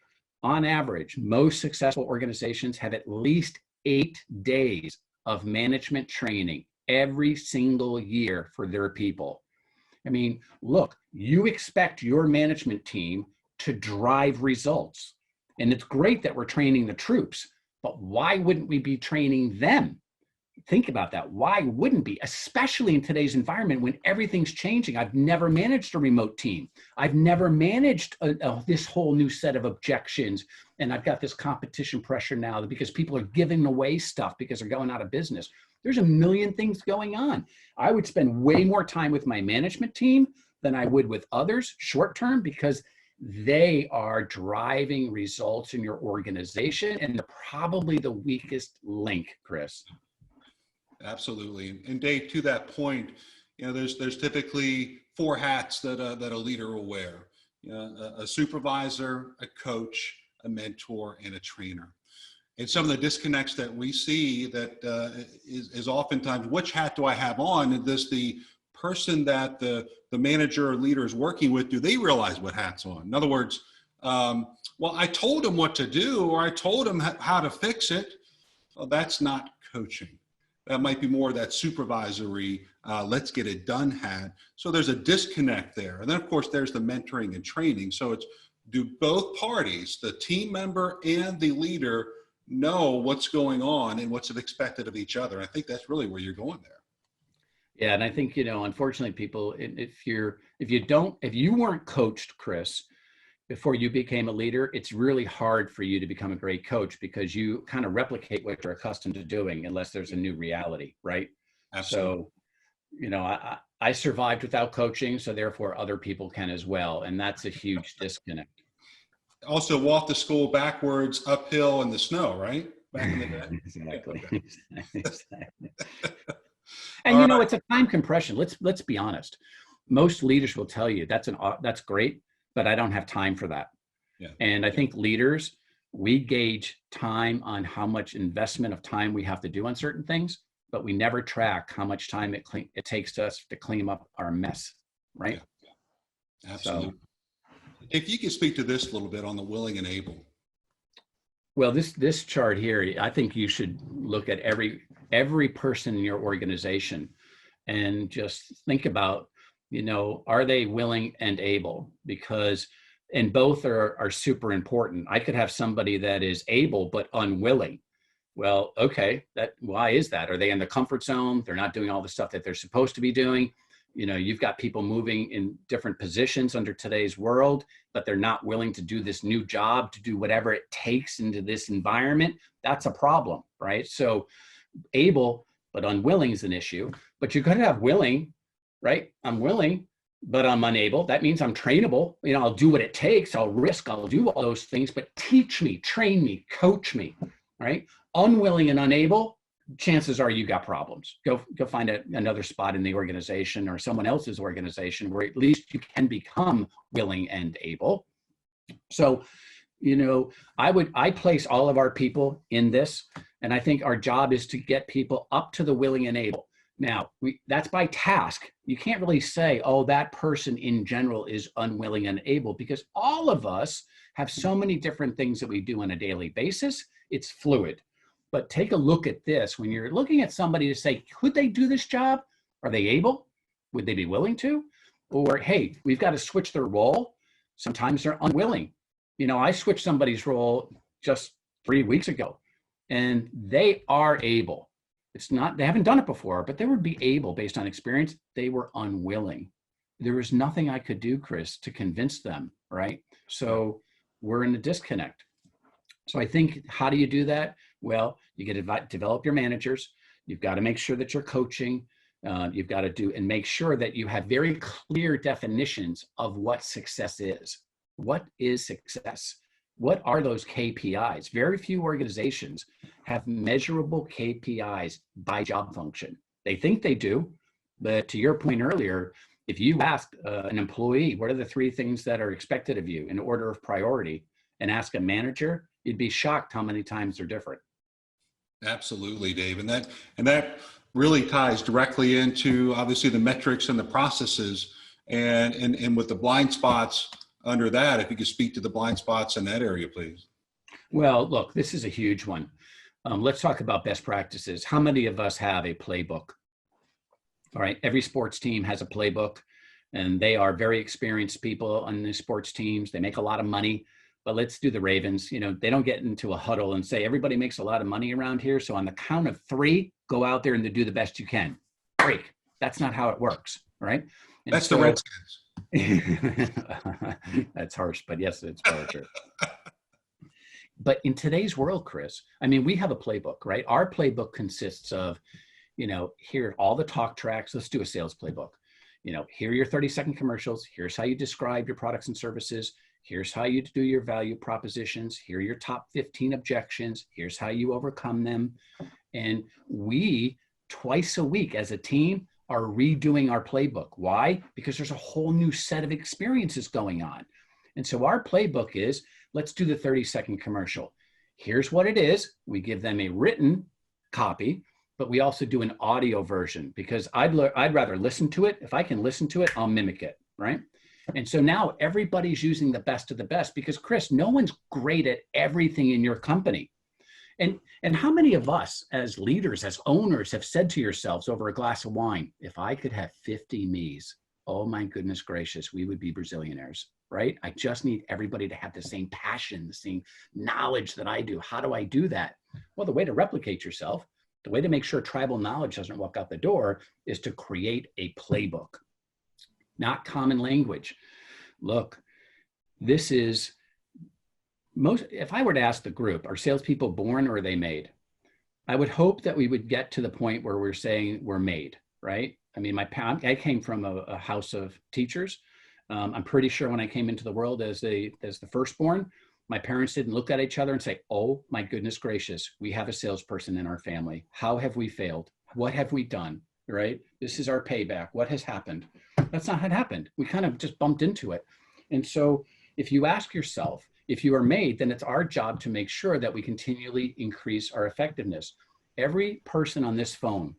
On average, most successful organizations have at least 8 days of management training every single year for their people. I mean, look, you expect your management team to drive results. And it's great that we're training the troops, but why wouldn't we be training them? Think about that. Why wouldn't be, especially in today's environment when everything's changing? I've never managed a remote team. I've never managed this whole new set of objections. And I've got this competition pressure now because people are giving away stuff because they're going out of business. There's a million things going on. I would spend way more time with my management team than I would with others short-term because they are driving results in your organization and they're probably the weakest link, Chris. Absolutely. And Dave, to that point, there's typically 4 hats that a leader will wear. A supervisor, a coach, a mentor, and a trainer. And some of the disconnects that we see that is oftentimes, which hat do I have on? And does the person that the manager or leader is working with, do they realize what hat's on? In other words, well, I told them what to do, or I told them how to fix it. Well, that's not coaching. That might be more that supervisory, let's get it done hat. So there's a disconnect there. And then of course, there's the mentoring and training. So it's, do both parties, the team member and the leader, know what's going on and what's expected of each other? I think that's really where you're going there. Yeah. And I think, unfortunately people, if you weren't coached, Chris, before you became a leader, it's really hard for you to become a great coach because you kind of replicate what you're accustomed to doing unless there's a new reality, right? Absolutely. So, I survived without coaching, so therefore other people can as well. And that's a huge disconnect. Also walk to school backwards uphill in the snow, right? Back in the day. Exactly. Okay. Exactly. And All right. it's a time compression. Let's be honest. Most leaders will tell you that's great, but I don't have time for that. Yeah. And I think leaders, we gauge time on how much investment of time we have to do on certain things, but we never track how much time it takes us to clean up our mess, right? Yeah, absolutely. So, If you could speak to this a little bit on the willing and able. well, this chart here, I think you should look at every person in your organization and just think about, are they willing and able? Because, and both are super important. I could have somebody that is able but unwilling. Well, okay, why is that? Are they in the comfort zone? They're not doing all the stuff that they're supposed to be doing. You've got people moving in different positions under today's world, but they're not willing to do this new job, to do whatever it takes into this environment. That's a problem, right? So able but unwilling is an issue, but you could have willing, right? I'm willing, but I'm unable. That means I'm trainable. I'll do what it takes. I'll risk, I'll do all those things, but teach me, train me, coach me, right? Unwilling and unable, chances are you got problems. Go find another spot in the organization or someone else's organization where at least you can become willing and able. So, I place all of our people in this, and I think our job is to get people up to the willing and able. Now, that's by task. You can't really say, oh, that person in general is unwilling and able, because all of us have so many different things that we do on a daily basis. It's fluid. But take a look at this. When you're looking at somebody to say, could they do this job? Are they able? Would they be willing to? Or, hey, we've got to switch their role. Sometimes they're unwilling. I switched somebody's role just 3 weeks ago, and they are able. They haven't done it before, but they would be able based on experience. They were unwilling. There was nothing I could do, Chris, to convince them, right? So we're in a disconnect. So I think, how do you do that? Well, you get to develop your managers. You've got to make sure that you're coaching. You've got to do and make sure that you have very clear definitions of what success is. What is success? What are those KPIs? Very few organizations have measurable KPIs by job function. They think they do, but to your point earlier, if you ask an employee, what are the 3 things that are expected of you in order of priority, and ask a manager, you'd be shocked how many times they're different. Absolutely, Dave. And that really ties directly into obviously the metrics and the processes and with the blind spots under that, if you could speak to the blind spots in that area, please. Well, look, this is a huge one. Let's talk about best practices. How many of us have a playbook? All right. Every sports team has a playbook, and they are very experienced people on the sports teams. They make a lot of money. But let's do the Ravens. They don't get into a huddle and say, everybody makes a lot of money around here, so on the count of 3, go out there and do the best you can. Break. That's not how it works, right? And that's the Redskins. That's harsh, but yes, it's very true. But in today's world, Chris, we have a playbook, right? Our playbook consists of, here are all the talk tracks. Let's do a sales playbook. Here are your 30-second commercials. Here's how you describe your products and services. Here's how you do your value propositions. Here are your top 15 objections. Here's how you overcome them. And we, twice a week as a team, are redoing our playbook. Why? Because there's a whole new set of experiences going on. And so our playbook is, let's do the 30-second commercial. Here's what it is. We give them a written copy, but we also do an audio version, because I'd rather listen to it. If I can listen to it, I'll mimic it, right? And so now everybody's using the best of the best, because Chris, no one's great at everything in your company. And how many of us as leaders, as owners, have said to yourselves over a glass of wine, if I could have 50 me's, oh my goodness gracious, we would be Brazilianaires, right? I just need everybody to have the same passion, the same knowledge that I do. How do I do that? Well, the way to replicate yourself, the way to make sure tribal knowledge doesn't walk out the door, is to create a playbook. Not common language. Look, This is if I were to ask the group, are salespeople born or are they made? I would hope that we would get to the point where we're saying we're made, right? I mean, I came from a house of teachers. I'm pretty sure when I came into the world as the firstborn, my parents didn't look at each other and say, oh my goodness gracious, we have a salesperson in our family. How have we failed? What have we done, right? This is our payback. What has happened? That's not what happened. We kind of just bumped into it. And so if you ask yourself, if you are made, then it's our job to make sure that we continually increase our effectiveness. Every person on this phone,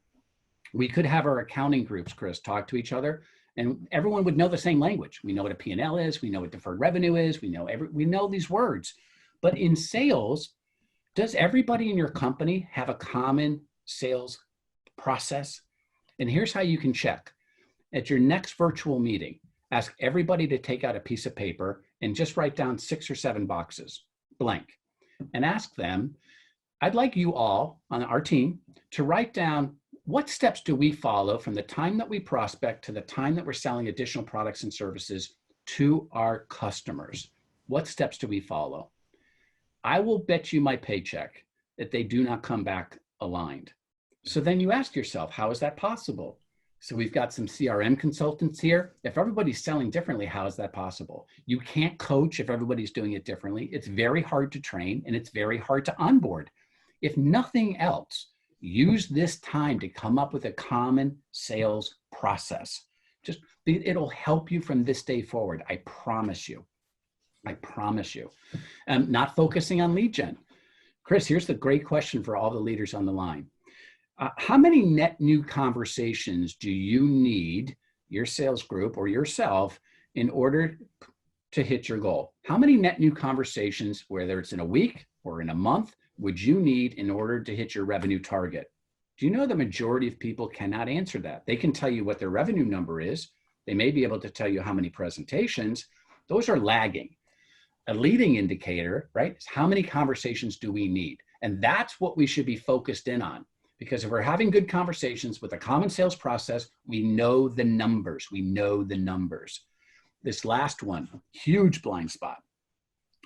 we could have our accounting groups, Chris, talk to each other, and everyone would know the same language. We know what a P&L is. We know what deferred revenue is. We know these words. But in sales, does everybody in your company have a common sales process? And here's how you can check. At your next virtual meeting, ask everybody to take out a piece of paper and just write down 6 or 7 boxes, blank, and ask them, I'd like you all on our team to write down what steps do we follow from the time that we prospect to the time that we're selling additional products and services to our customers. What steps do we follow? I will bet you my paycheck that they do not come back aligned. So then you ask yourself, how is that possible? So we've got some CRM consultants here. If everybody's selling differently, how is that possible? You can't coach if everybody's doing it differently. It's very hard to train and it's very hard to onboard. If nothing else, use this time to come up with a common sales process. It'll help you from this day forward. I promise you. I promise you. Not focusing on lead gen. Chris, here's the great question for all the leaders on the line. How many net new conversations do you need, your sales group or yourself, in order to hit your goal? How many net new conversations, whether it's in a week or in a month, would you need in order to hit your revenue target? Do you know the majority of people cannot answer that? They can tell you what their revenue number is. They may be able to tell you how many presentations. Those are lagging. A leading indicator, right, is how many conversations do we need? And that's what we should be focused in on. Because if we're having good conversations with a common sales process, we know the numbers. We know the numbers. This last one, huge blind spot.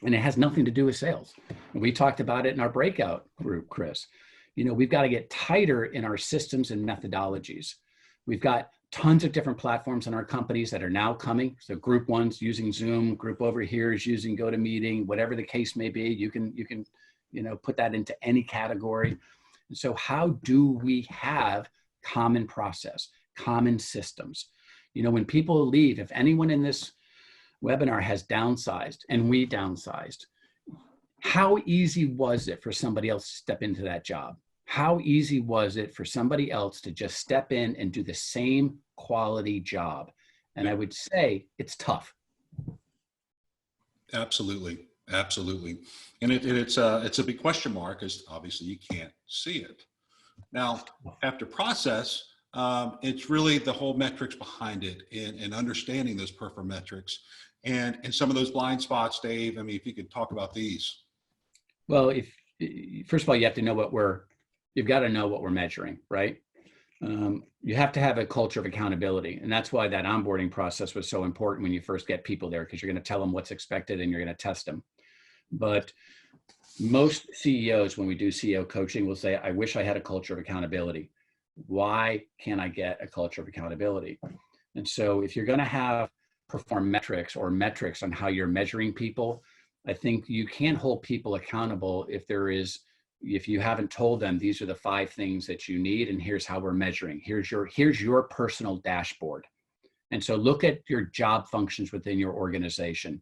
And it has nothing to do with sales. And we talked about it in our breakout group, Chris. You know, we've got to get tighter in our systems and methodologies. We've got tons of different platforms in our companies that are now coming. So group one's using Zoom, group over here is using GoToMeeting, whatever the case may be. You can put that into any category. And so how do we have common process, common systems? You know, when people leave, if anyone in this webinar has downsized and we downsized, how easy was it for somebody else to step into that job? How easy was it for somebody else to just step in and do the same quality job? And I would say it's tough. Absolutely. Absolutely. And it's a big question mark, because obviously you can't see it. Now, after process, it's really the whole metrics behind it and understanding those performetrics and some of those blind spots, Dave. I mean, if you could talk about these. Well, first of all, you have to know you've got to know what we're measuring, right? You have to have a culture of accountability. And that's why that onboarding process was so important when you first get people there, because you're going to tell them what's expected and you're going to test them. But most CEOs, when we do CEO coaching, will say, I wish I had a culture of accountability. Why can't I get a culture of accountability? And so if you're going to have Performetrics or metrics on how you're measuring people, I think you can't hold people accountable if you haven't told them these are the 5 things that you need and here's how we're measuring. Here's your personal dashboard. And so look at your job functions within your organization.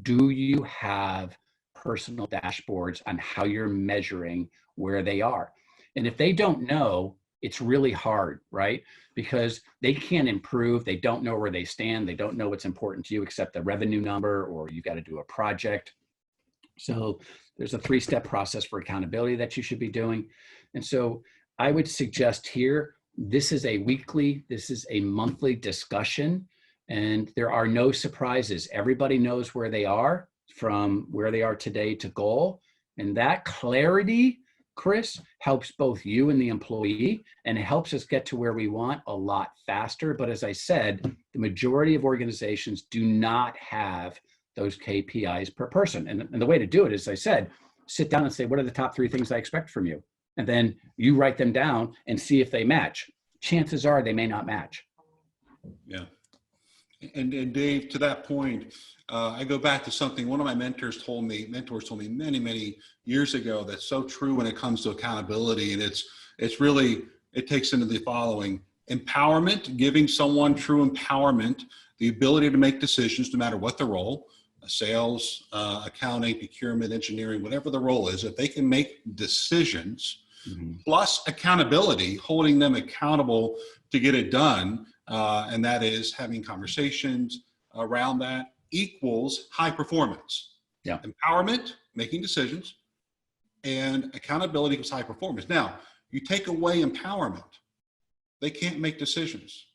Do you have personal dashboards on how you're measuring where they are? And if they don't know, it's really hard, right? Because they can't improve. They don't know where they stand. They don't know what's important to you except the revenue number, or you got to do a project. So there's a 3-step process for accountability that you should be doing. And so I would suggest here, this is a weekly, this is a monthly discussion, and there are no surprises. Everybody knows where they are from where they are today to goal. And that clarity, Chris, helps both you and the employee, and it helps us get to where we want a lot faster. But as I said, the majority of organizations do not have those KPIs per person. And the way to do it is, I said, sit down and say, what are the top 3 things I expect from you? And then you write them down and see if they match. Chances are they may not match. Yeah. And Dave, to that point, I go back to something one of my mentors told me many, many years ago that's so true when it comes to accountability. And it's really, it takes into the following: empowerment, giving someone true empowerment, the ability to make decisions no matter what the role, sales, accounting, procurement, engineering, whatever the role is, if they can make decisions, plus accountability, holding them accountable to get it done. And that is having conversations around that equals high performance. Yeah. Empowerment, making decisions, and accountability equals high performance. Now, you take away empowerment, they can't make decisions.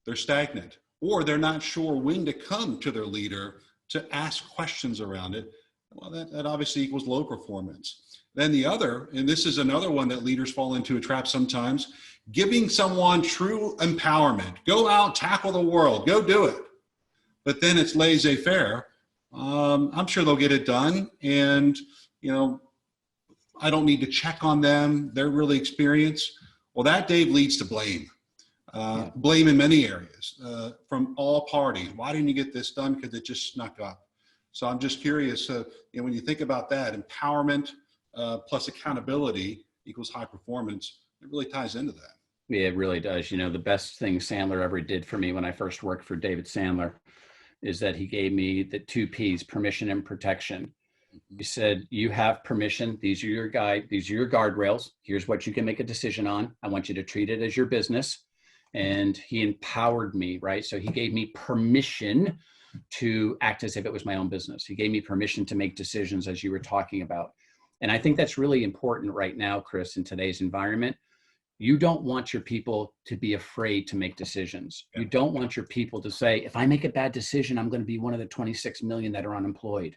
They're stagnant, or they're not sure when to come to their leader to ask questions around it. Well, that obviously equals low performance. Then the other, and this is another one that leaders fall into a trap sometimes, giving someone true empowerment. Go out, tackle the world, go do it. But then it's laissez-faire. I'm sure they'll get it done. And, I don't need to check on them. They're really experienced. Well, that, Dave, leads to blame. Blame in many areas from all parties. Why didn't you get this done? Because it just snuck up. So I'm just curious, when you think about that, empowerment plus accountability equals high performance, it really ties into that. Yeah, it really does. The best thing Sandler ever did for me when I first worked for David Sandler is that he gave me the 2 P's, permission and protection. He said, you have permission. These are your guide. These are your guardrails. Here's what you can make a decision on. I want you to treat it as your business. And he empowered me, right? So he gave me permission to act as if it was my own business. He gave me permission to make decisions, as you were talking about. And I think that's really important right now, Chris, in today's environment. You don't want your people to be afraid to make decisions. You don't want your people to say, if I make a bad decision, I'm going to be one of the 26 million that are unemployed.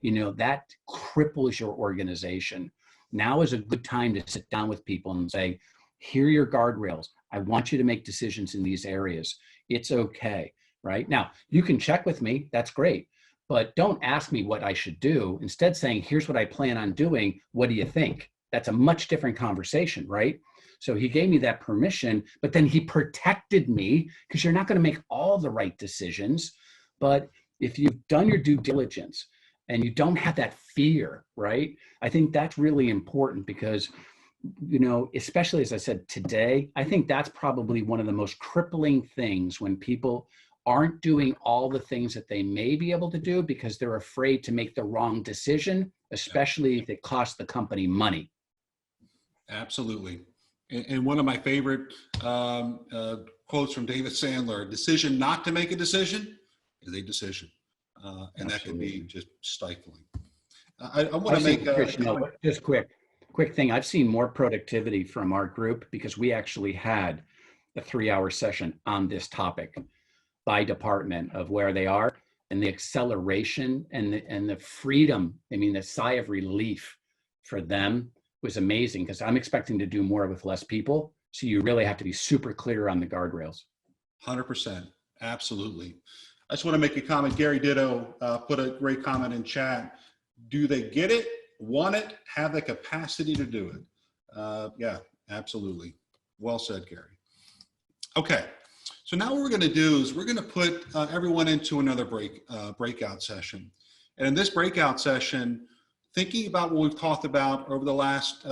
That cripples your organization. Now is a good time to sit down with people and say, here are your guardrails. I want you to make decisions in these areas. It's okay, right? Now, you can check with me. That's great. But don't ask me what I should do. Instead, saying, here's what I plan on doing. What do you think? That's a much different conversation, right? So he gave me that permission, but then he protected me, because you're not going to make all the right decisions. But if you've done your due diligence and you don't have that fear, right? I think that's really important because, especially as I said today, I think that's probably one of the most crippling things when people aren't doing all the things that they may be able to do because they're afraid to make the wrong decision, especially if it costs the company money. Absolutely. And one of my favorite quotes from David Sandler: decision not to make a decision is a decision. And that can be just stifling. I want to make just quick thing. I've seen more productivity from our group because we actually had a 3-hour session on this topic by department of where they are, and the acceleration and the freedom. The sigh of relief for them was amazing, because I'm expecting to do more with less people. So you really have to be super clear on the guardrails. 100%. Absolutely. I just want to make a comment. Gary Ditto put a great comment in chat. Do they get it, want it, have the capacity to do it? Yeah, absolutely. Well said, Gary. Okay. So now what we're going to do is we're going to put everyone into another breakout session. And in this breakout session, thinking about what we've talked about over the last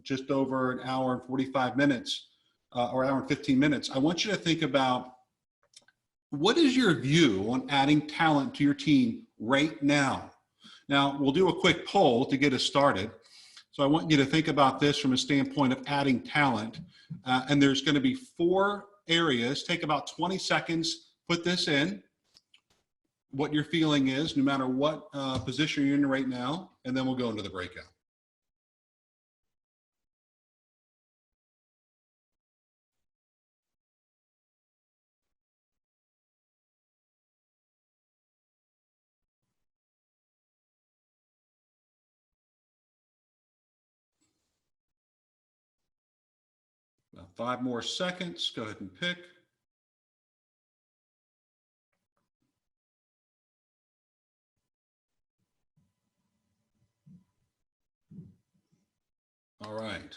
just over an hour and 45 minutes or hour and 15 minutes, I want you to think about, what is your view on adding talent to your team right now? Now, we'll do a quick poll to get us started. So I want you to think about this from a standpoint of adding talent. And there's going to be 4 areas. Take about 20 seconds, put this in, what your feeling is, no matter what position you're in right now, and then we'll go into the breakout. About 5 more seconds. Go ahead and pick. All right.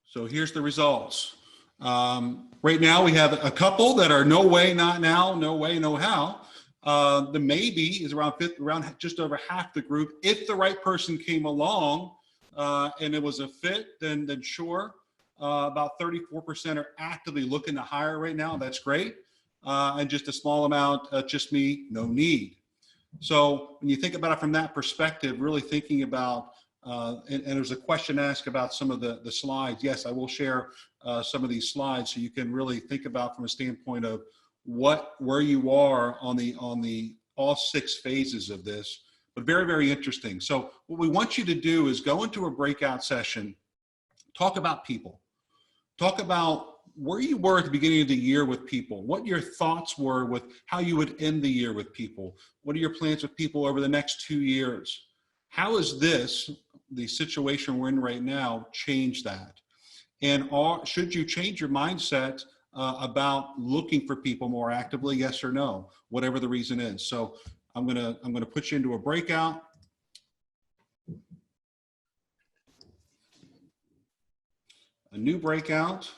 So here's the results. Right now we have a couple that are no way, not now, no way, no how. The maybe is around just over half the group. If the right person came along and it was a fit, then sure. About 34% are actively looking to hire right now. That's great. And just a small amount, just me, no need. So when you think about it from that perspective, really thinking about, and there's a question asked about some of the slides. Yes, I will share some of these slides so you can really think about from a standpoint of where you are on the all 6 phases of this, but very, very interesting. So what we want you to do is go into a breakout session, talk about people, talk about where you were at the beginning of the year with people, what your thoughts were with how you would end the year with people. What are your plans with people over the next 2 years? How is this, the situation we're in right now, change that? And should you change your mindset about looking for people more actively, yes or no, whatever the reason is. So I'm gonna put you into a breakout. A new breakout.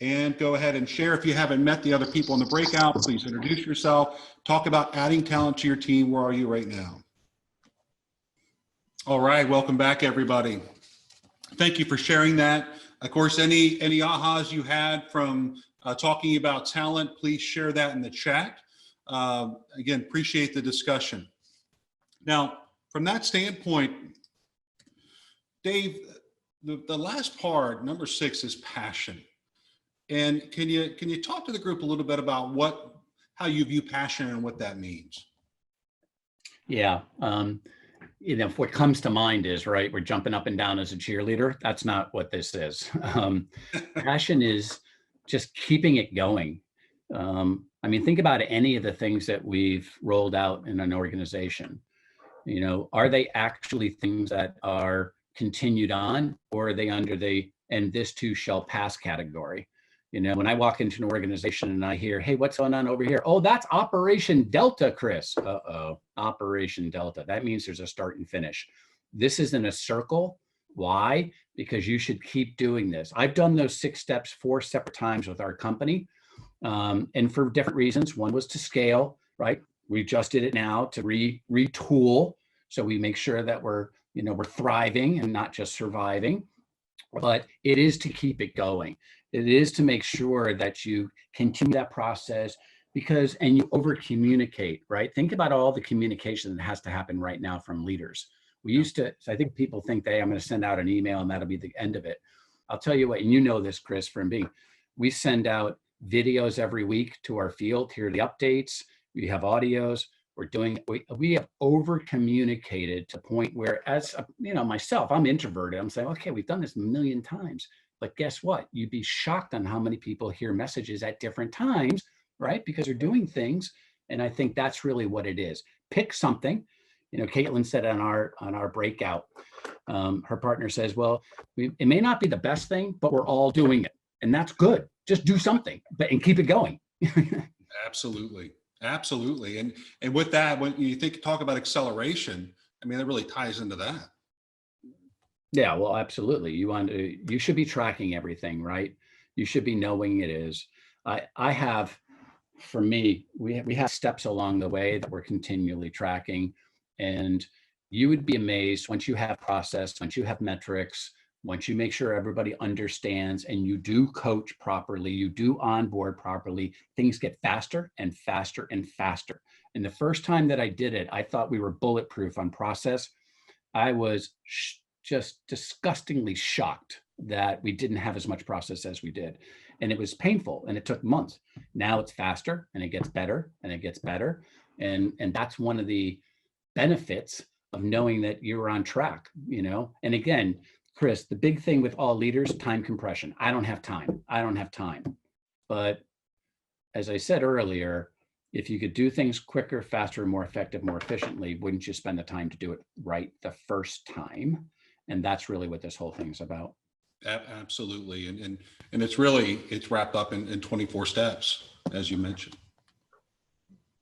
And go ahead and share. If you haven't met the other people in the breakout, please introduce yourself. Talk about adding talent to your team. Where are you right now? All right, welcome back, everybody. Thank you for sharing that. Of course, any ahas you had from talking about talent, please share that in the chat. Again, appreciate the discussion. Now, from that standpoint, Dave, the last part, number 6, is passion. And can you talk to the group a little bit about how you view passion and what that means? Yeah. What comes to mind is, right, we're jumping up and down as a cheerleader. That's not what this is. Passion is just keeping it going. Think about any of the things that we've rolled out in an organization. Are they actually things that are continued on, or are they under the "and this too shall pass" category? When I walk into an organization and I hear, "Hey, what's going on over here?" "Oh, that's Operation Delta, Chris." Uh-oh, Operation Delta. That means there's a start and finish. This isn't a circle. Why? Because you should keep doing this. I've done those 6 steps 4 separate times with our company, and for different reasons. One was to scale, right? We just did it now to retool, so we make sure that we're thriving and not just surviving. But it is to keep it going. It is to make sure that you continue that process and you over communicate, right? Think about all the communication that has to happen right now from leaders. So I think people think I'm going to send out an email and that'll be the end of it. I'll tell you what, and you know this, Chris, we send out videos every week to our field. Here are the updates. We have audios. We have over communicated to the point where, as myself, I'm introverted. I'm saying, okay, we've done this a million times, but guess what? You'd be shocked on how many people hear messages at different times, right? Because they're doing things. And I think that's really what it is. Pick something. Caitlin said on our breakout, her partner says, well, it may not be the best thing, but we're all doing it. And that's good. Just do something, and keep it going. Absolutely. Absolutely. And with that, when you talk about acceleration, that really ties into that. Yeah, well, absolutely. You should be tracking everything, right? You should be knowing it is. For me, we have steps along the way that we're continually tracking. And you would be amazed once you have process, once you have metrics, once you make sure everybody understands and you do coach properly, you do onboard properly, things get faster and faster and faster. And the first time that I did it, I thought we were bulletproof on process. I was just disgustingly shocked that we didn't have as much process as we did. And it was painful and it took months. Now it's faster and it gets better and it gets better. And that's one of the benefits of knowing that you're on track, And again, Chris, the big thing with all leaders, time compression. I don't have time. But as I said earlier, if you could do things quicker, faster, more effective, more efficiently, wouldn't you spend the time to do it right the first time? And that's really what this whole thing's about. Absolutely. And it's wrapped up in 24 steps, as you mentioned.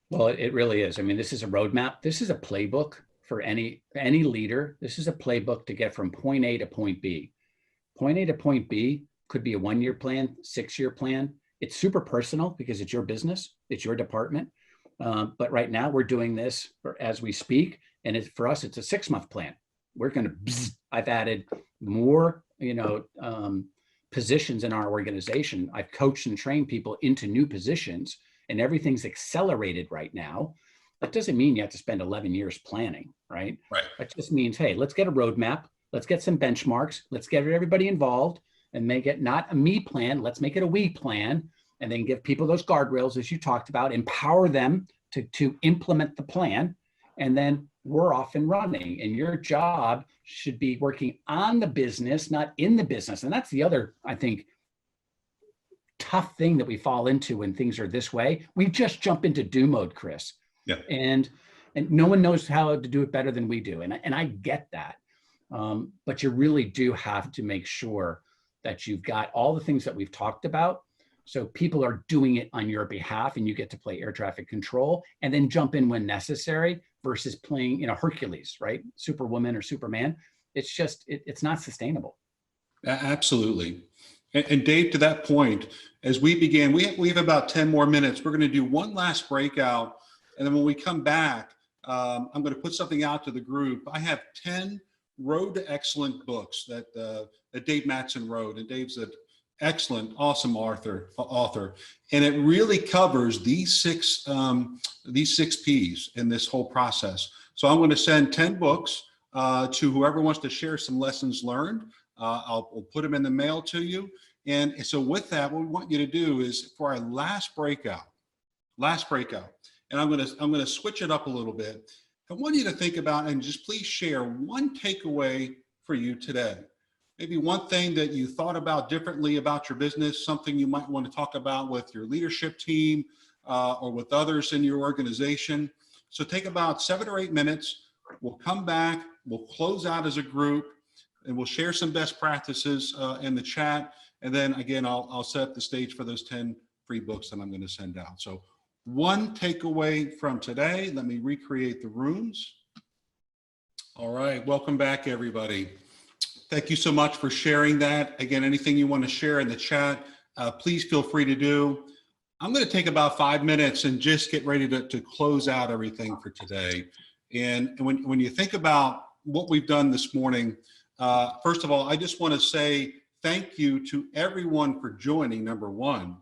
Well, it really is. This is a roadmap. This is a playbook for any leader, this is a playbook to get from point A to point B. Point A to point B could be a 1-year plan, 6-year plan. It's super personal because it's your business, it's your department. But right now we're doing this as we speak, and for us, it's a 6-month plan. We're going to, I've added more, positions in our organization. I've coached and trained people into new positions, and everything's accelerated right now. That doesn't mean you have to spend 11 years planning, right? Right. That just means, hey, let's get a roadmap. Let's get some benchmarks. Let's get everybody involved and make it not a me plan. Let's make it a we plan, and then give people those guardrails, as you talked about, empower them to implement the plan. And then we're off and running. And your job should be working on the business, not in the business. And that's the other, I think, tough thing that we fall into when things are this way. We just jump into do mode, Chris. Yeah. And no one knows how to do it better than we do. And I get that. But you really do have to make sure that you've got all the things that we've talked about. So people are doing it on your behalf, and you get to play air traffic control and then jump in when necessary versus playing, Hercules, right? Superwoman or Superman. It's just, it's not sustainable. Absolutely. And Dave, to that point, as we begin, we have about 10 more minutes. We're going to do one last breakout. And then when we come back, I'm going to put something out to the group. I have 10 Road to Excellent books that Dave Mattson wrote. And Dave's an excellent, awesome author. And it really covers these six P's in this whole process. So I'm going to send 10 books to whoever wants to share some lessons learned. I'll put them in the mail to you. And so with that, what we want you to do is for our last breakout, and I'm going to switch it up a little bit. I want you to think about and just please share one takeaway for you today. Maybe one thing that you thought about differently about your business, something you might want to talk about with your leadership team or with others in your organization. So take about 7 or 8 minutes. We'll come back, we'll close out as a group, and we'll share some best practices in the chat. And then again, I'll set up the stage for those 10 free books that I'm going to send out. So one takeaway from today, let me recreate the rooms. All right, welcome back, everybody. Thank you so much for sharing that. Again, anything you want to share in the chat, please feel free to do. I'm going to take about 5 minutes and just get ready to close out everything for today. And when you think about what we've done this morning, first of all, I just want to say thank you to everyone for joining, number one.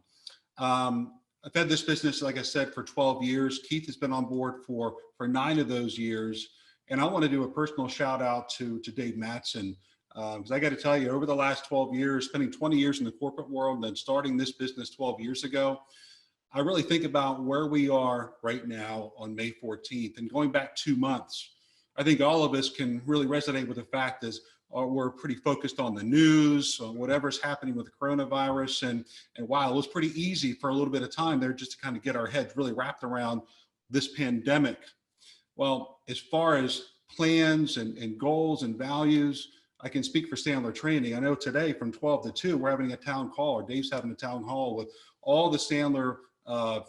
I've had this business, like I said, for 12 years. Keith has been on board for 9 of those years. And I want to do a personal shout out to Dave Mattson. Because I got to tell you, over the last 12 years, spending 20 years in the corporate world and then starting this business 12 years ago, I really think about where we are right now on May 14th and going back 2 months. I think all of us can really resonate with the fact that we're pretty focused on the news, on whatever's happening with the coronavirus. And while it was pretty easy for a little bit of time there just to kind of get our heads really wrapped around this pandemic. Well, as far as plans and goals and values, I can speak for Sandler Training. I know today from 12 to 2, we're having a town call, or Dave's having a town hall with all the Sandler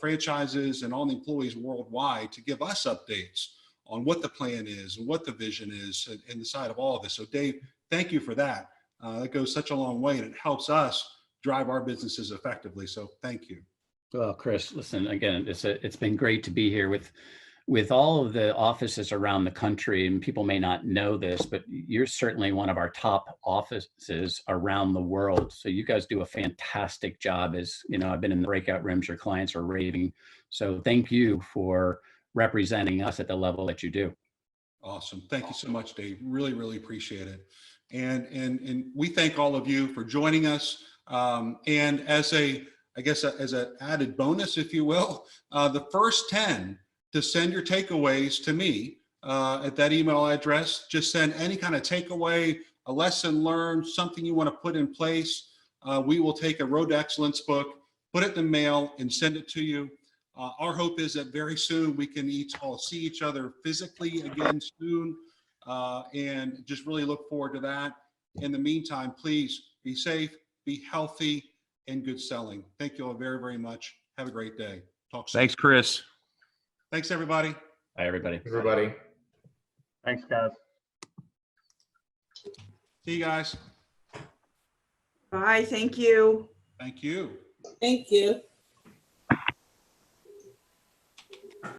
franchises and all the employees worldwide to give us updates on what the plan is and what the vision is and the side of all of this. So Dave, thank you for that. That goes such a long way, and it helps us drive our businesses effectively. So thank you. Well, Chris, listen, again, it's been great to be here with all of the offices around the country, and people may not know this, but you're certainly one of our top offices around the world. So you guys do a fantastic job. As you know, I've been in the breakout rooms, your clients are raving. So thank you for representing us at the level that you do. Awesome. Thank you so much, Dave. Really, really appreciate it. And we thank all of you for joining us. And as an added bonus, if you will, the first 10 to send your takeaways to me at that email address. Just send any kind of takeaway, a lesson learned, something you want to put in place. We will take a Road to Excellence book, put it in the mail, and send it to you. Our hope is that very soon we can all see each other physically again soon, and just really look forward to that. In the meantime, please be safe, be healthy, and good selling. Thank you all very, very much. Have a great day. Talk soon. Thanks, Chris. Thanks, everybody. Bye, everybody. Everybody. Thanks, guys. See you guys. Bye, thank you. Thank you. Thank you.